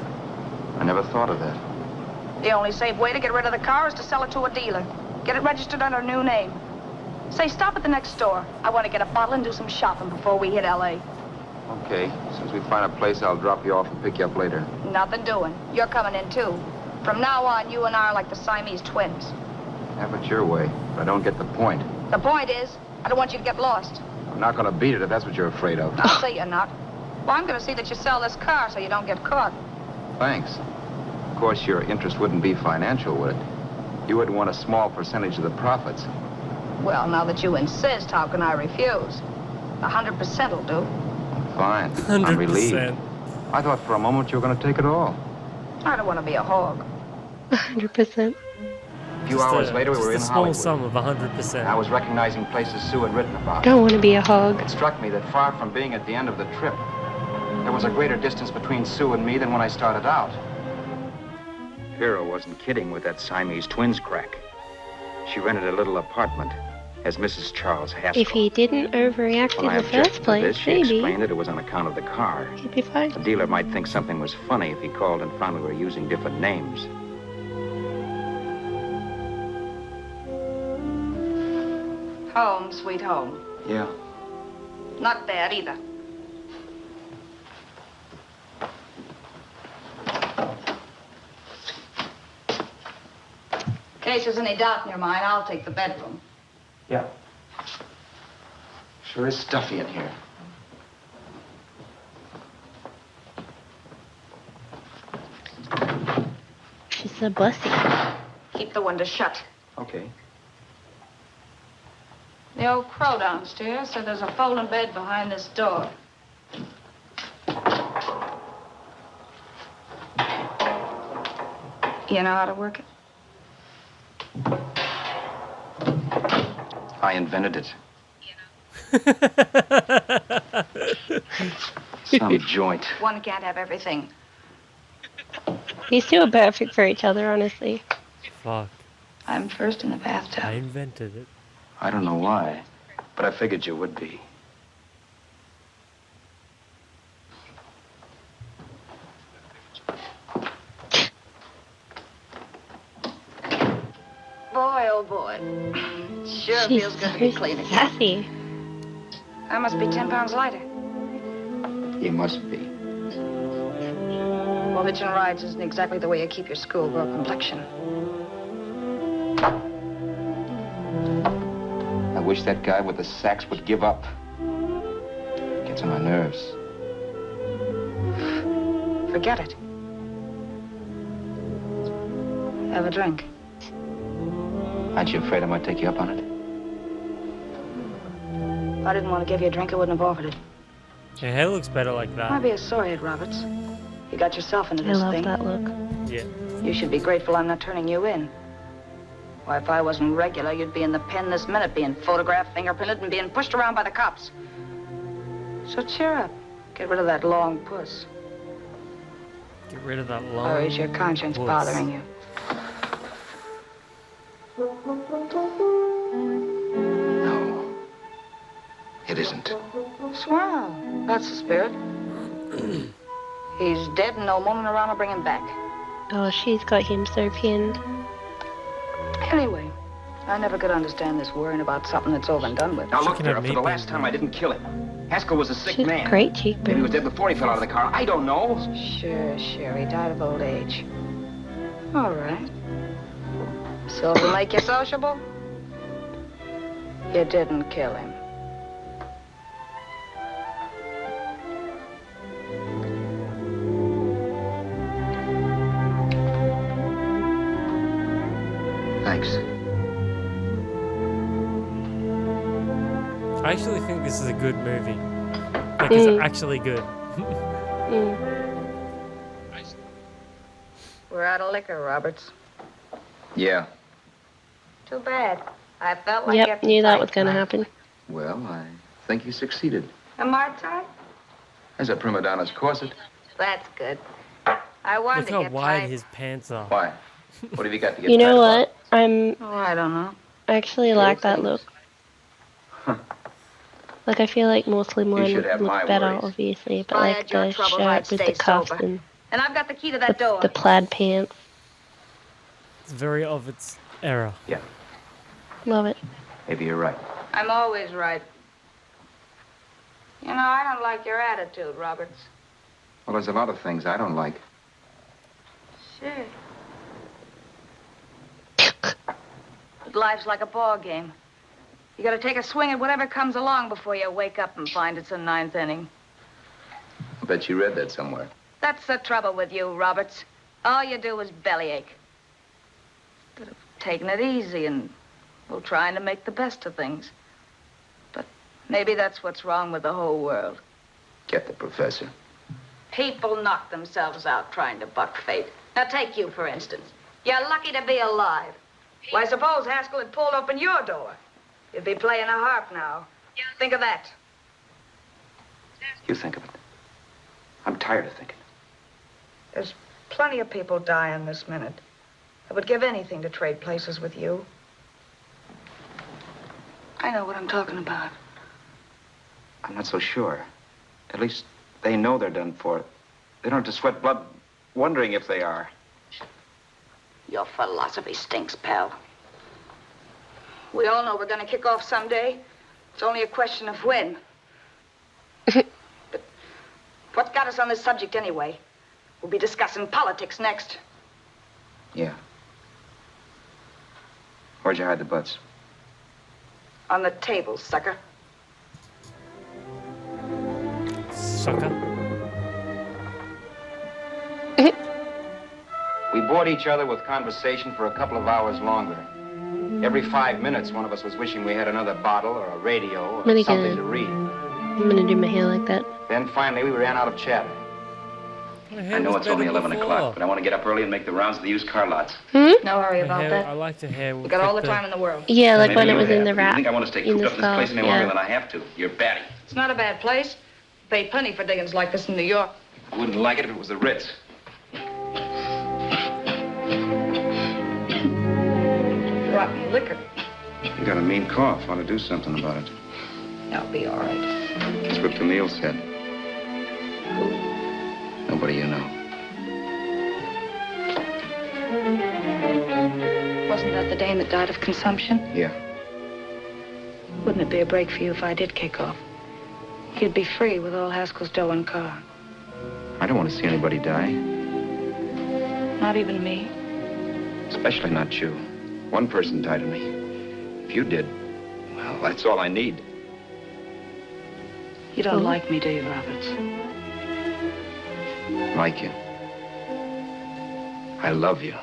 I never thought of that. The only safe way to get rid of the car is to sell it to a dealer. Get it registered under a new name. Say, stop at the next store. I want to get a bottle and do some shopping before we hit L.A. Okay, as soon as we find a place, I'll drop you off and pick you up later. Nothing doing. You're coming in, too. From now on, you and I are like the Siamese twins. Have it your way, but I don't get the point. The point is, I don't want you to get lost. I'm not going to beat it if that's what you're afraid of. I'll say you're not. Well, I'm going to see that you sell this car so you don't get caught. Thanks. Of course, your interest wouldn't be financial, would it? You would want a small percentage of the profits. Well, now that you insist, how can I refuse? 100% will do. Fine. 100%. I'm relieved. I thought for a moment you were going to take it all. I don't want to be a hog. 100%. A few hours later, we were in a small Hollywood. sum of 100%. I was recognizing places Sue had written about. Don't want to be a hog. It struck me that far from being at the end of the trip, there was a greater distance between Sue and me than when I started out. Vera wasn't kidding with that Siamese twins crack. She rented a little apartment as Mrs. Charles Haskell. If he didn't overreact When I in the objected first to place, this, she maybe explained that it was on account of the car. he'd be fine. The dealer might think something was funny if he called and found we were using different names. Home, sweet home. Yeah. Not bad either. In case there's any doubt in your mind, I'll take the bedroom. Yeah. Sure is stuffy in here. She's so bussy. Keep the window shut. Okay. The old crow downstairs said there's a folding bed behind this door. You know how to work it? I invented it. Some joint. One can't have everything. These two are perfect for each other, honestly. Fuck. I'm first in the bathtub. I invented it. I don't know why, but I figured you would be. Boy, oh boy. Sure She's feels good to so be clean again. sassy. I must be 10 pounds lighter. You must be. Well, hitching rides isn't exactly the way you keep your schoolgirl complexion. I wish that guy with the sax would give up. Gets on my nerves. Forget it. Have a drink. Aren't you afraid I might take you up on it? If I didn't want to give you a drink, I wouldn't have offered it. Your hair looks better like Might that. be a sorehead, Roberts. You got yourself into I this love thing. that look. Yeah. You should be grateful I'm not turning you in. Why, if I wasn't regular, you'd be in the pen this minute, being photographed, fingerprinted, and being pushed around by the cops. So cheer up. Get rid of that long puss. Get rid of that long. Or is your conscience puss. bothering you? No. It isn't. Swell. That's the spirit. He's dead and no moaning around will bring him back. Oh, she's got him so pinned. Anyway, I never could understand this worrying about something that's over and done with. Now look, Chicken and Vera, for meat the last beans, time I didn't kill him. Haskell was a sick She's man. great Maybe he was cheekbones. dead before he fell out of the car. I don't know. Sure, he died of old age. All right. Silver make you sociable? You didn't kill him. Thanks. I actually think this is a good movie. Like, it's actually good. We're out of liquor, Roberts. Yeah. Too bad. I felt like Yep, getting knew that tight was going to tonight. happen. Well, I think you succeeded. Am I tight? There's a prima donna's corset. That's good. I wanted Look to how get wide tight. his pants are. Why? What have you got to get You know tight what? I Oh, I don't know. actually like that things. look. Like, I feel like more slim You line should would have my look better, worries. obviously, If but I like had your the troubles, shirt I'd with stay the cuffs sober. and And I've got the key to that door. The plaid pants. It's very of its era. Yeah, Love it. maybe you're right. I'm always right. You know, I don't like your attitude, Roberts. Well, there's a lot of things I don't like. Sure. But life's like a ball game. You gotta take a swing at whatever comes along before you wake up and find it's a ninth inning. I bet you read that somewhere. That's the trouble with you, Roberts. All you do is bellyache. Could have taken it easy and, well, trying to make the best of things. But maybe that's what's wrong with the whole world. Get the professor. People knock themselves out trying to buck fate. Now, take you, for instance. You're lucky to be alive. Why, suppose Haskell had pulled open your door. You'd be playing a harp now. Think of that. You think of it. I'm tired of thinking. There's plenty of people dying this minute. I would give anything to trade places with you. I know what I'm talking about. I'm not so sure. At least they know they're done for. They don't have to sweat blood wondering if they are. Your philosophy stinks, pal. We all know we're gonna kick off someday. It's only a question of when. But what got us on this subject anyway? We'll be discussing politics next. Yeah. Where'd you hide the butts? On the table, sucker. Sucker. We bored each other with conversation for a couple of hours longer. Every 5 minutes, one of us was wishing we had another bottle or a radio or Really something good. to read. I'm gonna do my hair like that. Then finally, we ran out of chatter. I know it's only 11 o'clock, but I want to get up early and make the rounds of the used car lots. Hmm? No hurry about I that. like to hair. We got all the time in the world. Yeah, like Maybe when it you was in have. the You wrap. think I want to stay in cooped the up in this place skull, any longer yeah. than I have to? You're batty. It's not a bad place. Paid plenty for diggings like this in New York. I wouldn't like it if it was the Ritz. Rotten liquor. You got a mean cough. Ought to do something about it. I'll be all right. That's what Camille said. Nobody you know. Wasn't that the dame that died of consumption? Yeah. Wouldn't it be a break for you if I did kick off? You'd be free with all Haskell's dough and car. I don't want to see anybody die. Not even me. Especially not you. One person died of me. If you did, well, that's all I need. You don't like me, do you, Roberts? Like you. I love you.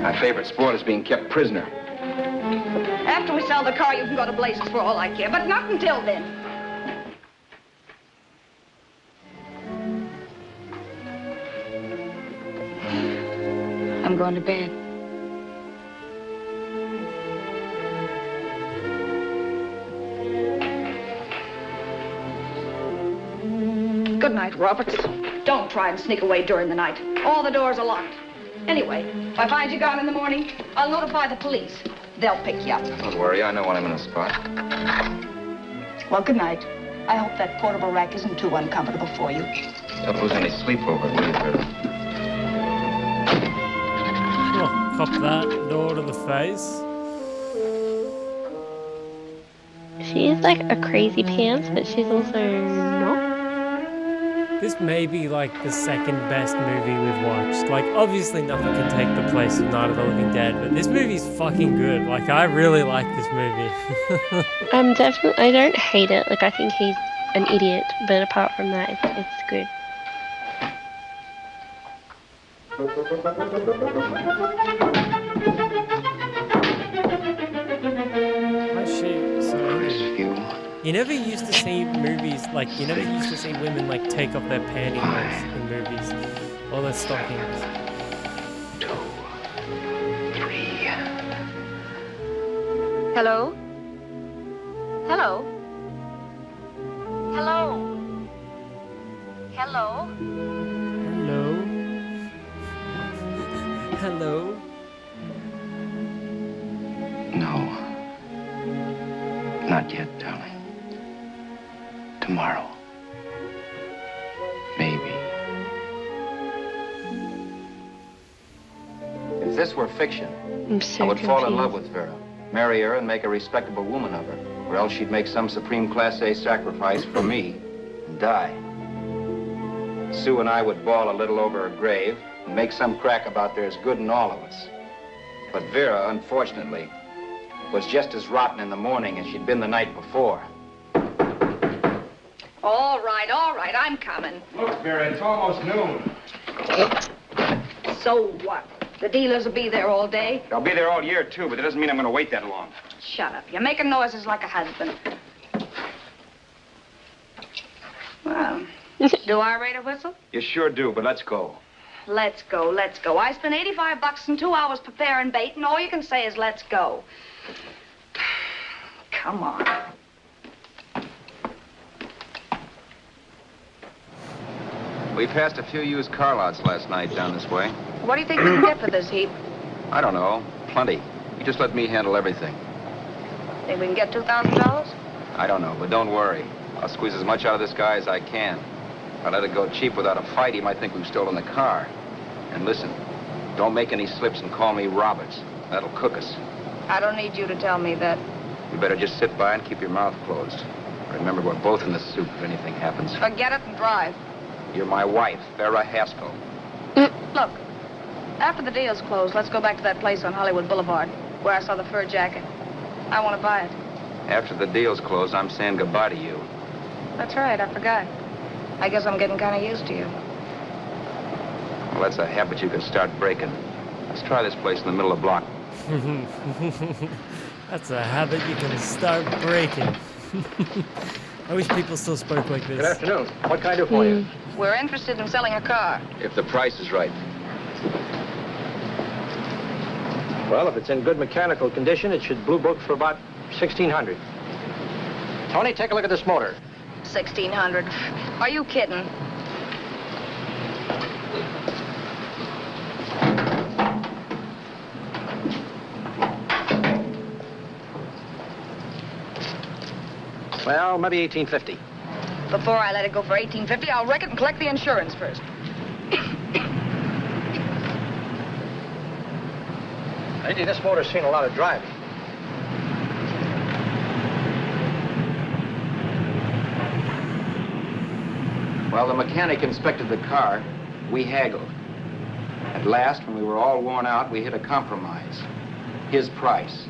My favorite sport is being kept prisoner. After we sell the car, you can go to blazes for all I care, but not until then. I'm going to bed. Good night, Roberts. Don't try and sneak away during the night. All the doors are locked. Anyway, if I find you gone in the morning, I'll notify the police. They'll pick you up. Don't worry, I know when I'm in a spot. Well, good night. I hope that portable rack isn't too uncomfortable for you. Don't lose any sleep over it, will you, Gerda? Oh, cop that door to the face. She is like a crazy pants, but she's also not. This may be like the second best movie we've watched. Like, obviously nothing can take the place of Night of the Living Dead, but this movie's fucking good. Like, I really like this movie. I don't hate it. Like, I think he's an idiot, but apart from that, it's good. You never used to see movies, like, you never used to see women, like, take off their pantyhose in movies. Or their stockings. 2, 3. Hello? Hello? Hello? Hello? Hello? Hello? No. Not yet, darling. Tomorrow. Maybe. this were fiction, I'm so I would fall in love confused. with Vera, marry her, and make a respectable woman of her. Or else she'd make some supreme Class A sacrifice for me and die. Sue and I would bawl a little over her grave and make some crack about there's good in all of us. But Vera, unfortunately, was just as rotten in the morning as she'd been the night before. All right, I'm coming. Look, Vera, it's almost noon. So what? The dealers will be there all day? I'll be there all year, too, but it doesn't mean I'm going to wait that long. Shut up. You're making noises like a husband. Well, do I rate a whistle? You sure do, but let's go. Let's go, let's go. I spent $85 and 2 hours preparing bait, and all you can say is let's go. Come on. We passed a few used car lots last night down this way. What do you think we can get for this heap? I don't know. Plenty. You just let me handle everything. Think we can get $2,000? I don't know, but don't worry. I'll squeeze as much out of this guy as I can. If I let it go cheap without a fight, he might think we've stolen the car. And listen, don't make any slips and call me Roberts. That'll cook us. I don't need you to tell me that. You better just sit by and keep your mouth closed. Remember, we're both in the soup if anything happens. Forget it and drive. You're my wife, Vera Haskell. Look, after the deal's closed, let's go back to that place on Hollywood Boulevard where I saw the fur jacket. I want to buy it. After the deal's closed, I'm saying goodbye to you. That's right, I forgot. I guess I'm getting kind of used to you. Well, that's a habit you can start breaking. Let's try this place in the middle of the block. That's a habit you can start breaking. I wish people still spoke like this. Good afternoon. What can I do for you? We're interested in selling a car. If the price is right. Well, if it's in good mechanical condition, it should blue book for about $1,600. Tony, take a look at this motor. 1,600. Are you kidding? Well, maybe $1,850. Before I let it go for $1,850, I'll wreck it and collect the insurance first. Lady, this motor's seen a lot of driving. Well, the mechanic inspected the car. We haggled. At last, when we were all worn out, we hit a compromise. His price.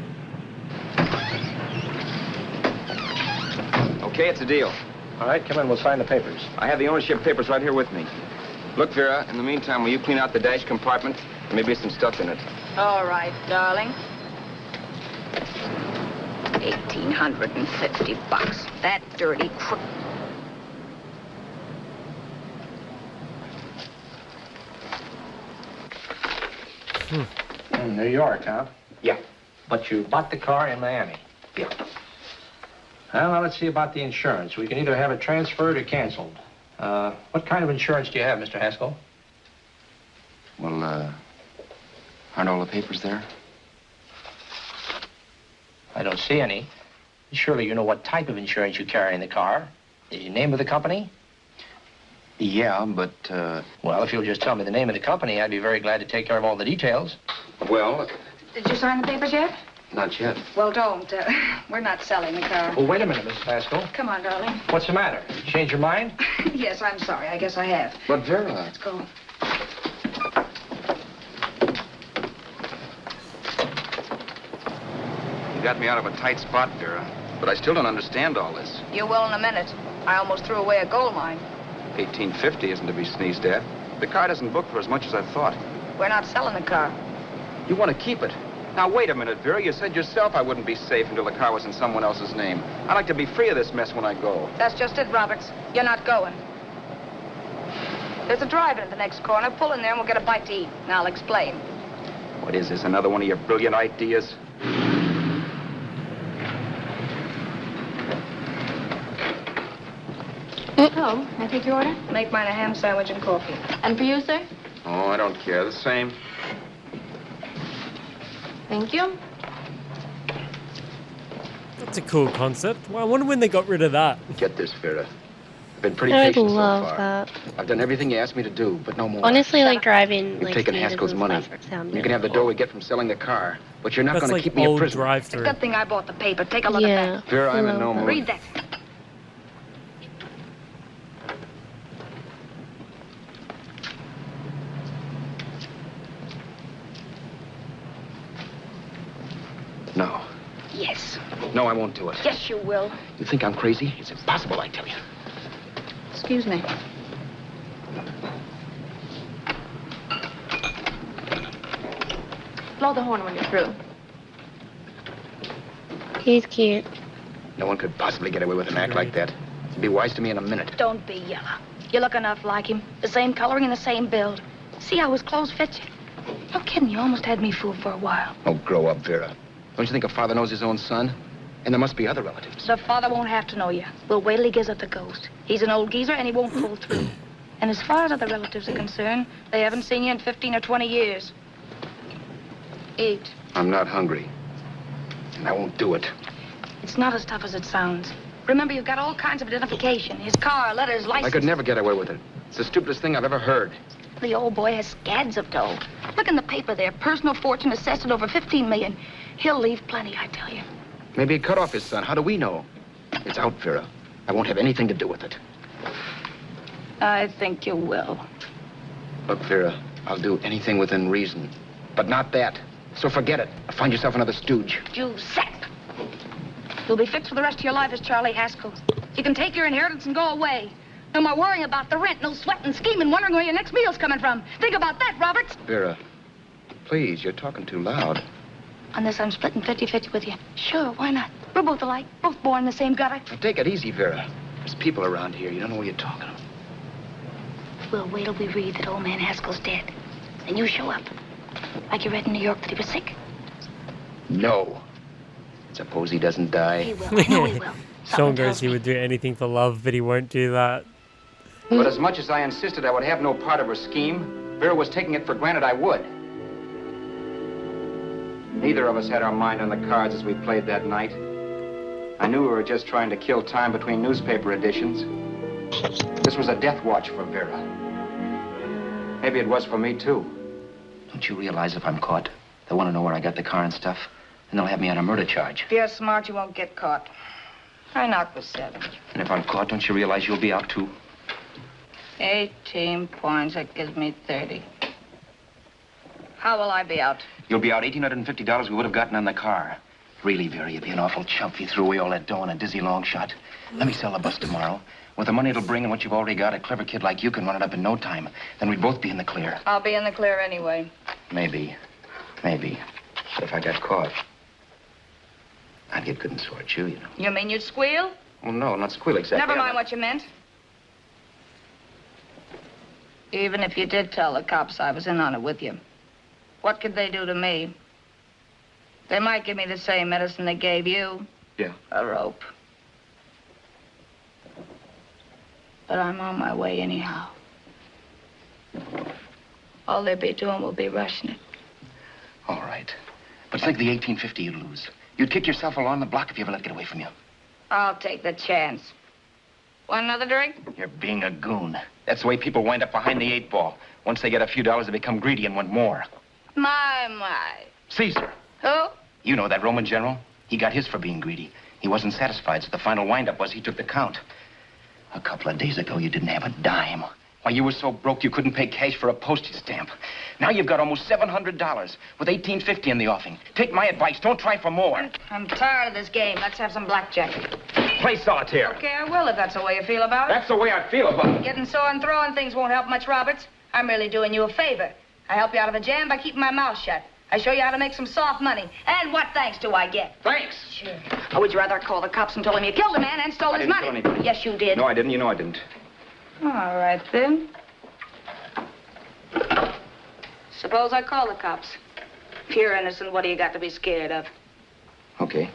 Okay, it's a deal. All right, come in. We'll sign the papers. I have the ownership papers right here with me. Look, Vera, in the meantime, will you clean out the dash compartment? There may be some stuff in it. All right, darling. $1,850. That dirty crook. In New York, huh? Yeah. But you bought the car in Miami. Yeah. Well, now let's see about the insurance. We can either have it transferred or canceled. What kind of insurance do you have, Mr. Haskell? Well, aren't all the papers there? I don't see any. Surely you know what type of insurance you carry in the car. The name of the company? Yeah, but, Well, if you'll just tell me the name of the company, I'd be very glad to take care of all the details. well, Did you sign the papers yet? not yet. Well, don't. We're not selling the car. Oh, wait a minute, Mrs. Haskell. Come on, darling. What's the matter? Change your mind? Yes, I'm sorry. I guess I have. But, Vera... Let's go. You got me out of a tight spot, Vera. But I still don't understand all this. You will in a minute. I almost threw away a gold mine. 1850 isn't to be sneezed at. The car doesn't book for as much as I thought. We're not selling the car. You want to keep it. Now, wait a minute, Vera. You said yourself I wouldn't be safe until the car was in someone else's name. I'd like to be free of this mess when I go. That's just it, Roberts. You're not going. There's a drive-in at the next corner. Pull in there and we'll get a bite to eat. And I'll explain. What is this, another one of your brilliant ideas? Oh, may I take your order? Make mine a ham sandwich and coffee. And for you, sir? Oh, I don't care. The same. Thank you. That's a cool concept. Well, I wonder when they got rid of that. Get this, Vera. I've been pretty I would patient so love far. that. I've done everything you asked me to do, but no more. Honestly, like driving You've like taken theaters Haskell's and money. stuff would sound You really can have the cool. dough we get from selling the car, but you're not That's going like to keep me a old prisoner. drive-through. Good thing I bought the paper. Take a look Yeah. at that. Vera, I'm in no Love that. mood. Read that. No. Yes. No, I won't do it. Yes, you will. You think I'm crazy? It's impossible, I tell you. Excuse me. Blow the horn when you're through. He's cute. No one could possibly get away with an act like that. He'd be wise to me in a minute. Don't be yellow. You look enough like him. The same coloring and the same build. See how his clothes fit you? No kidding, you almost had me fooled for a while. Oh, grow up, Vera. Don't you think a father knows his own son? And there must be other relatives. The father won't have to know you. We'll wait till he gives up the ghost. He's an old geezer and he won't pull through. And as far as other relatives are concerned, they haven't seen you in 15 or 20 years. Eat. I'm not hungry. And I won't do it. It's not as tough as it sounds. Remember, you've got all kinds of identification. His car, letters, license. I could never get away with it. It's the stupidest thing I've ever heard. The old boy has scads of dough. Look in the paper there. Personal fortune assessed at over 15 million. He'll leave plenty, I tell you. Maybe he cut off his son. How do we know? It's out, Vera. I won't have anything to do with it. I think you will. Look, Vera, I'll do anything within reason. But not that. So forget it. Find yourself another stooge. You sap. You'll be fixed for the rest of your life as Charlie Haskell. You can take your inheritance and go away. No more worrying about the rent, no sweating, scheming, wondering where your next meal's coming from. Think about that, Roberts. Vera, please, you're talking too loud. On this, I'm splitting 50-50 with you. Sure, why not? We're both alike, both born in the same gutter. Now, take it easy, Vera. There's people around here. You don't know what you're talking about. We'll wait till we read that old man Haskell's dead. Then you show up. Like you read in New York that he was sick. No. Suppose he doesn't die. He will. I know he will. Sean goes he would do anything for love, but he won't do that. But as much as I insisted I would have no part of her scheme, Vera was taking it for granted I would. Neither of us had our mind on the cards as we played that night. I knew we were just trying to kill time between newspaper editions. This was a death watch for Vera. Maybe it was for me, too. Don't you realize if I'm caught, they'll want to know where I got the car and stuff, and they'll have me on a murder charge. If you're smart, you won't get caught. I knocked with 7. And if I'm caught, don't you realize you'll be out, too? 18 points, that gives me 30. How will I be out? You'll be out $1,850 we would have gotten on the car. Really, Vera, you'd be an awful chump if you threw away all that dough on a dizzy long shot. Let me sell the bus tomorrow. With the money it'll bring and what you've already got, a clever kid like you can run it up in no time. Then we'd both be in the clear. I'll be in the clear anyway. Maybe. Maybe. But if I got caught, I'd get good and sore at you, you know. You mean you'd squeal? Well, no, not squeal exactly. Never mind I'm what you meant. Even if you did tell the cops I was in on it with you, what could they do to me? They might give me the same medicine they gave you. Yeah. A rope. But I'm on my way anyhow. All they'll be doing will be rushing it. All right. But think of the 1850 you'd lose. You'd kick yourself along the block if you ever let it get away from you. I'll take the chance. Want another drink? You're being a goon. That's the way people wind up behind the 8 ball. Once they get a few dollars, they become greedy and want more. My. Caesar. Who? You know that Roman general? He got his for being greedy. He wasn't satisfied, so the final wind-up was he took the count. A couple of days ago, you didn't have a dime. Why, you were so broke you couldn't pay cash for a postage stamp. Now you've got almost $700 with $18.50 in the offing. Take my advice. Don't try for more. I'm tired of this game. Let's have some blackjack. Play solitaire. Okay, I will if that's the way you feel about it. That's the way I feel about it. Getting sore and throwing things won't help much, Roberts. I'm really doing you a favor. I help you out of a jam by keeping my mouth shut. I show you how to make some soft money. And what thanks do I get? Thanks. Sure. Or would you rather call the cops and told him you killed a man and stole his money? I didn't kill anybody. Yes, you did. No, I didn't. You know I didn't. All right, then. Suppose I call the cops. If you're innocent, what do you got to be scared of? Okay.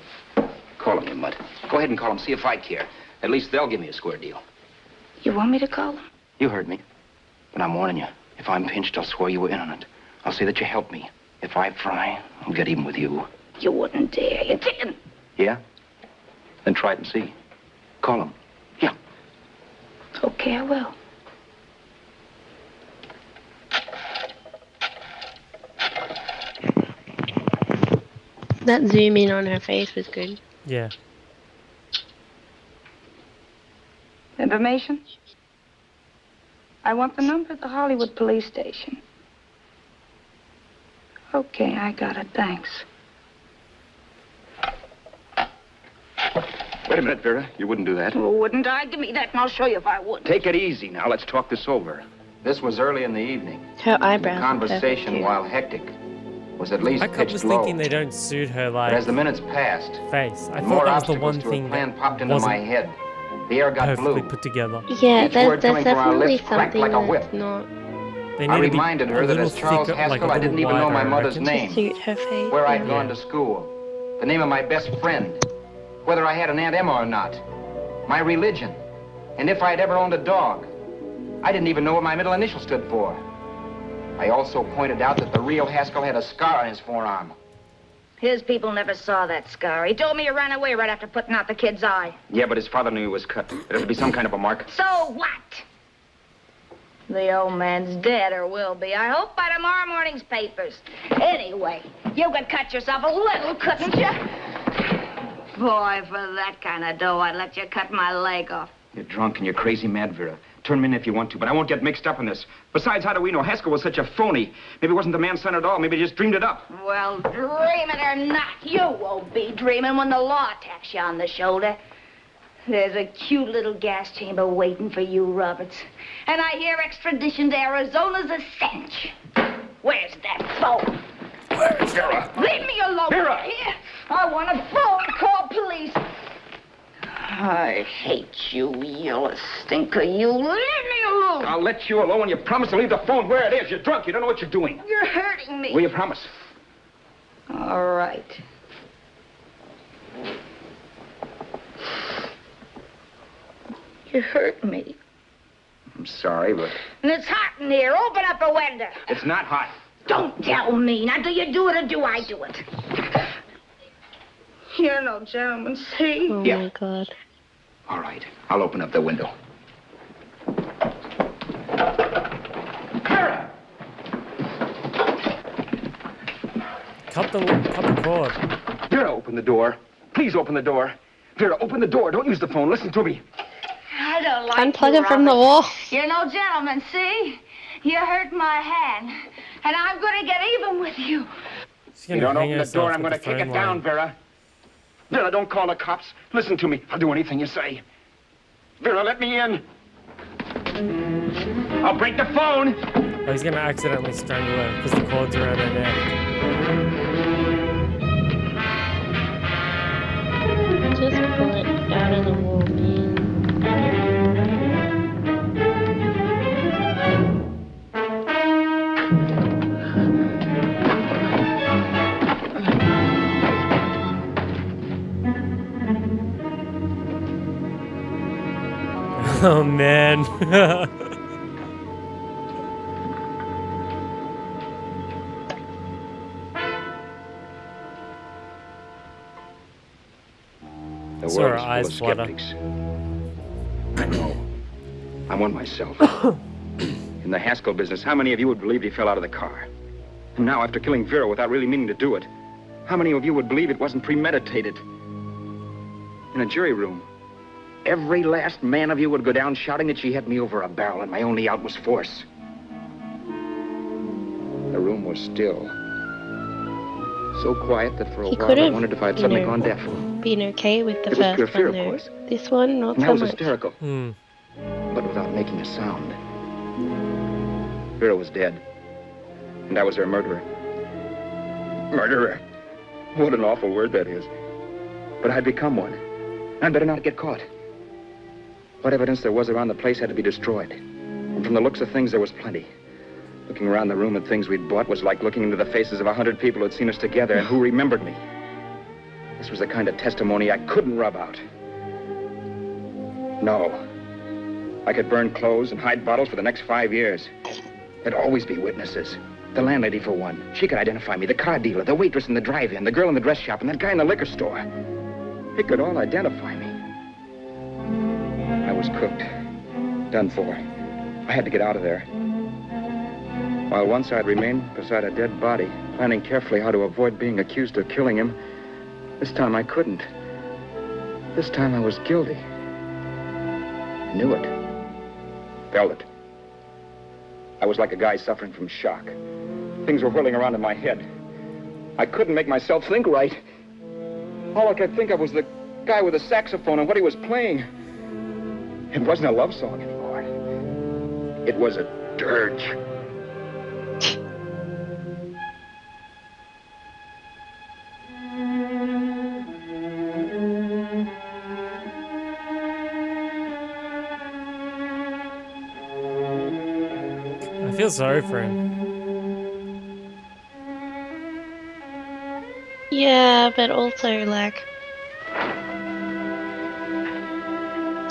Call him, you mutt. Go ahead and call him. See if I care. At least they'll give me a square deal. You want me to call them? You heard me. But I'm warning you. If I'm pinched, I'll swear you were in on it. I'll say that you helped me. If I fry, I'll get even with you. You wouldn't dare. You're kidding. Yeah? Then try it and see. Call him. Yeah. Okay, I will. That zoom in on her face was good. Yeah. Information? I want the number of the Hollywood police station. Okay, I got it. Thanks. Wait a minute, Vera. You wouldn't do that. Well, wouldn't I? Give me that and I'll show you if I would. Take it easy now. Let's talk this over. This was early in the evening. Her The eyebrows. conversation, while hectic, was at least I was pitched low. thinking they don't suit her But like as the minutes passed, face. I and thought more that was the obstacles one to a thing plan that popped into my wasn't head. The air got perfectly blue. put together. Yeah, Each that's word coming from our definitely lips cracked something like a whip. that's not They I need to be reminded a her that little as Charles thicker, Haskell, like a I didn't little even know my wider, I mother's reckon. to name, suit her face. where I'd yeah. gone to school, the name of my best friend, whether I had an Aunt Emma or not, my religion, and if I'd ever owned a dog. I didn't even know what my middle initial stood for. I also pointed out that the real Haskell had a scar on his forearm. His people never saw that scar. He told me he ran away right after putting out the kid's eye. Yeah, but his father knew he was cut. It'll be some kind of a mark. So what? The old man's dead, or will be. I hope by tomorrow morning's papers. Anyway, you could cut yourself a little, couldn't you? Boy, for that kind of dough, I'd let you cut my leg off. You're drunk and you're crazy mad, Vera. Turn me in if you want to, but I won't get mixed up in this. Besides, how do we know? Haskell was such a phony. Maybe he wasn't the man's son at all. Maybe he just dreamed it up. Well, dream it or not, you won't be dreaming when the law taps you on the shoulder. There's a cute little gas chamber waiting for you, Roberts. And I hear extradition to Arizona's a cinch. Where's that phone? Where's Vera? Leave me alone. Vera! Here. I want a phone. Call police. I hate you, yellow stinker. You leave me alone. I'll let you alone when you promise to leave the phone where it is. You're drunk. You don't know what you're doing. You're hurting me. Will you promise? All right. You hurt me. I'm sorry, but And it's hot in here. Open up a window. it's not hot. Don't tell me. Now, do you do it or do I do it? You're no gentleman, see? Oh Yeah. my god. All right. I'll open up the window. Vera! Cut the cord. Vera, open the door. Please open the door. Vera, open the door. Don't use the phone. Listen to me. I don't like Unplug you, it from the Robert. wall. You're no gentleman, see? You hurt my hand, and I'm gonna get even with you. She's You gonna don't hang open the herself door, I'm with going to the kick phone it down, line. Vera. Vera, don't call the cops. Listen to me. I'll do anything you say. Vera, let me in. I'll break the phone. Oh, he's gonna accidentally strangle her because the cord's around her neck. Just pull it out of the wall, man. Oh man. The Saw her world's full eyes of flutter. skeptics. I know. I'm one myself. In the Haskell business, how many of you would believe he fell out of the car? And now, after killing Vera without really meaning to do it, how many of you would believe it wasn't premeditated? In a jury room, every last man of you would go down shouting that she had me over a barrel and my only out was force. The room was still. So quiet that for a He while could I have, wondered if I'd you suddenly know, gone deaf. been okay with the It was pure first fear, one, of though. course. This one, not And I so was much. hysterical, Hmm. but without making a sound. Vera was dead, and I was her murderer. Murderer. What an awful word that is. But I'd become one. I'd better not get caught. What evidence there was around the place had to be destroyed. And from the looks of things, there was plenty. Looking around the room at things we'd bought was like looking into the faces of 100 people who'd seen us together and who remembered me. This was the kind of testimony I couldn't rub out. No. I could burn clothes and hide bottles for the next 5 years. There'd always be witnesses. The landlady, for one. She could identify me. The car dealer, the waitress in the drive-in, the girl in the dress shop, and that guy in the liquor store. They could all identify me. I was cooked. Done for. I had to get out of there. While once I'd remained beside a dead body, planning carefully how to avoid being accused of killing him, this time I couldn't. This time I was guilty. Knew it. Felt it. I was like a guy suffering from shock. Things were whirling around in my head. I couldn't make myself think right. All I could think of was the guy with the saxophone and what he was playing. It wasn't a love song anymore. It was a dirge. I feel sorry for him. Yeah, but also, like,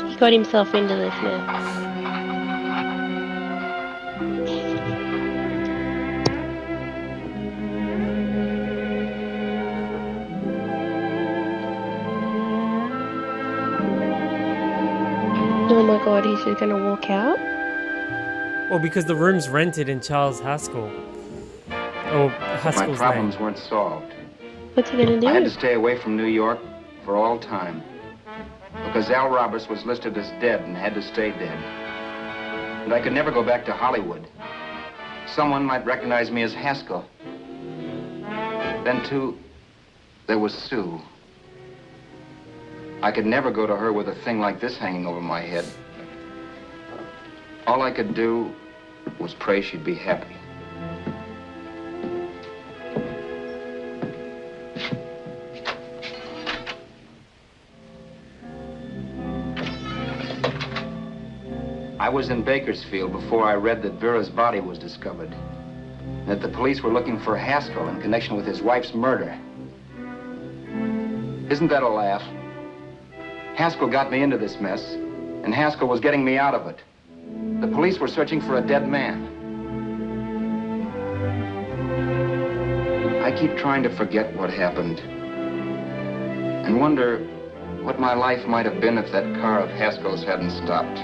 he got himself into this mess. Oh my god, he's just gonna walk out? Well, because the room's rented in Charles Haskell. Oh, Haskell's My problems name. weren't solved. What's he gonna do? I had to stay away from New York for all time. Because Al Roberts was listed as dead and had to stay dead. And I could never go back to Hollywood. Someone might recognize me as Haskell. Then, too, there was Sue. I could never go to her with a thing like this hanging over my head. All I could do was pray she'd be happy. I was in Bakersfield before I read that Vera's body was discovered. And that the police were looking for Haskell in connection with his wife's murder. Isn't that a laugh? Haskell got me into this mess, and Haskell was getting me out of it. The police were searching for a dead man. I keep trying to forget what happened and wonder what my life might have been if that car of Haskell's hadn't stopped.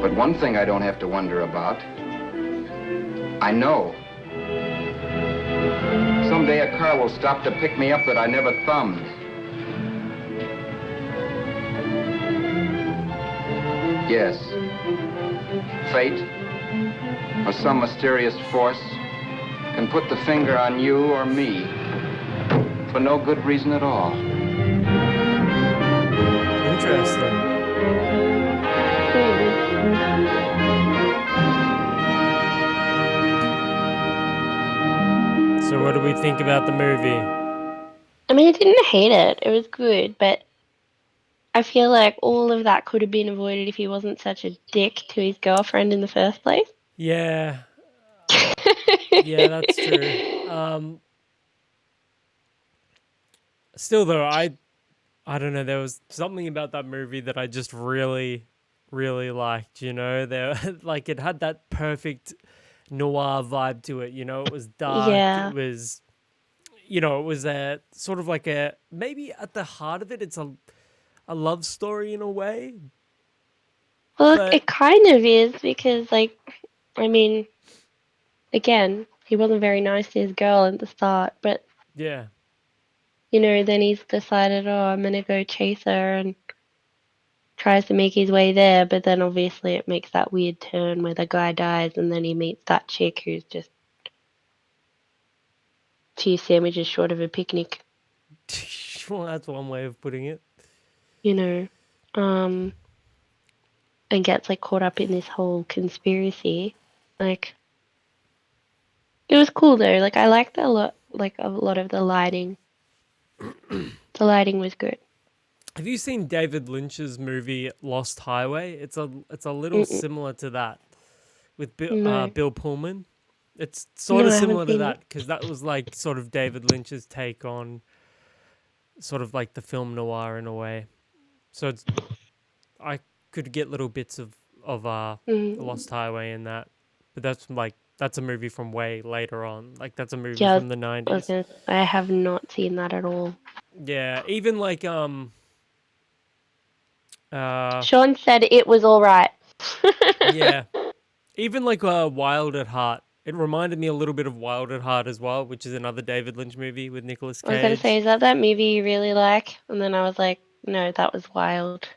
But one thing I don't have to wonder about. I know. Someday a car will stop to pick me up that I never thumbed. Yes. Fate, or some mysterious force, can put the finger on you or me for no good reason at all. Interesting. So what do we think about the movie? I mean, I didn't hate it. It was good, but I feel like all of that could have been avoided if he wasn't such a dick to his girlfriend in the first place. Yeah. Yeah, that's true. Still though, I don't know, there was something about that movie that I just really, really liked, you know? There like it had that perfect noir vibe to it, you know, it was dark, Yeah. it was, you know, it was a sort of like a, maybe at the heart of it, it's a love story in a way. Well, But it kind of is because, like, I mean, again, he wasn't very nice to his girl at the start, but, yeah, you know, then he's decided, oh, I'm gonna go chase her and tries to make his way there, but then obviously it makes that weird turn where the guy dies and then he meets that chick who's just 2 sandwiches short of a picnic, well, that's one way of putting it. you know, and gets like caught up in this whole conspiracy. Like, it was cool though. Like, I liked a lot of the lighting. The lighting was good. Have you seen David Lynch's movie Lost Highway? It's a little similar to that with No. Bill Pullman. It's sort No, of I haven't similar to seen that it. because that was like sort of David Lynch's take on sort of like the film noir in a way. So it's, I could get little bits of Lost Highway in that, but that's a movie from way later on. Like that's a movie Yeah, from the I was 90s. gonna, I have not seen that at all. Yeah, even like Sean said it was all right. Yeah. Even like Wild at Heart. It reminded me a little bit of Wild at Heart as well, which is another David Lynch movie with Nicolas Cage. I was going to say, is that movie you really like? And then I was like, no, that was Wild.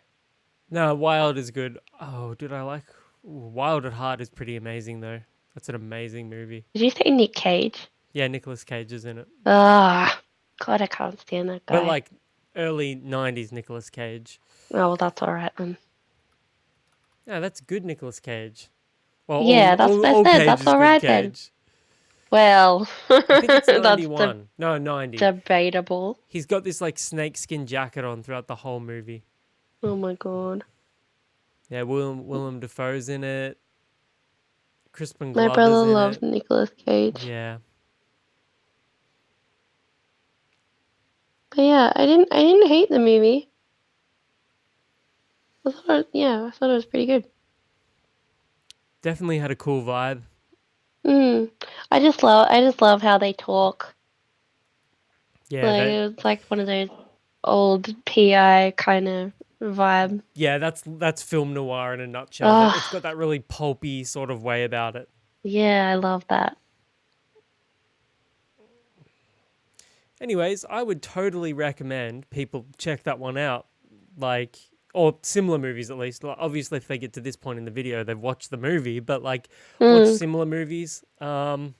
No, Wild is good. Oh, did I like... Wild at Heart is pretty amazing, though. That's an amazing movie. Did you say Nick Cage? Yeah, Nicolas Cage is in it. Ah, God, I can't stand that guy. But like early 90s Nicolas Cage. Oh, well, that's all right then. Yeah, that's good Nicolas Cage. Well, yeah, that's what I said. That's all right then. Well, I think it's 91. No, 90. Debatable. He's got this like snakeskin jacket on throughout the whole movie. Oh my God. Yeah, Willem Dafoe's in it. Crispin My Glover's brother in loves it. Nicolas Cage. Yeah. But yeah, I didn't hate the movie. I thought it was pretty good. Definitely had a cool vibe. I just love how they talk. Yeah, like it's like one of those old PI kind of vibe. Yeah, that's film noir in a nutshell. It's got that really pulpy sort of way about it. Yeah, I love that. Anyways, I would totally recommend people check that one out. Like, or similar movies at least. Like, obviously, if they get to this point in the video, they've watched the movie, but like, watch similar movies. I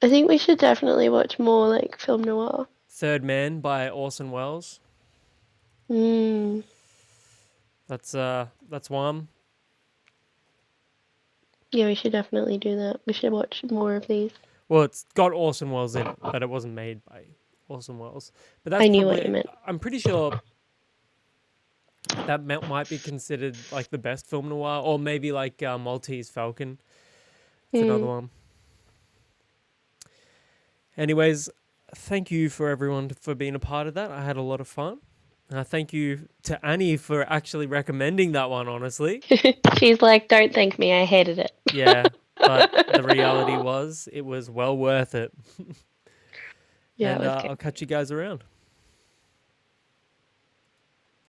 think we should definitely watch more like film noir. Third Man by Orson Welles. That's one. Yeah, we should definitely do that. We should watch more of these. Well, it's got Orson Welles in it, but it wasn't made by Orson Welles. But that's I knew what you meant. I'm pretty sure that might be considered like the best film noir, or maybe like Maltese Falcon. It's another one. Anyways, thank you for everyone for being a part of that. I had a lot of fun. Thank you to Annie for actually recommending that one, honestly. She's like, don't thank me, I hated it. Yeah, but the reality was it was well worth it. Yeah, and I'll catch you guys around.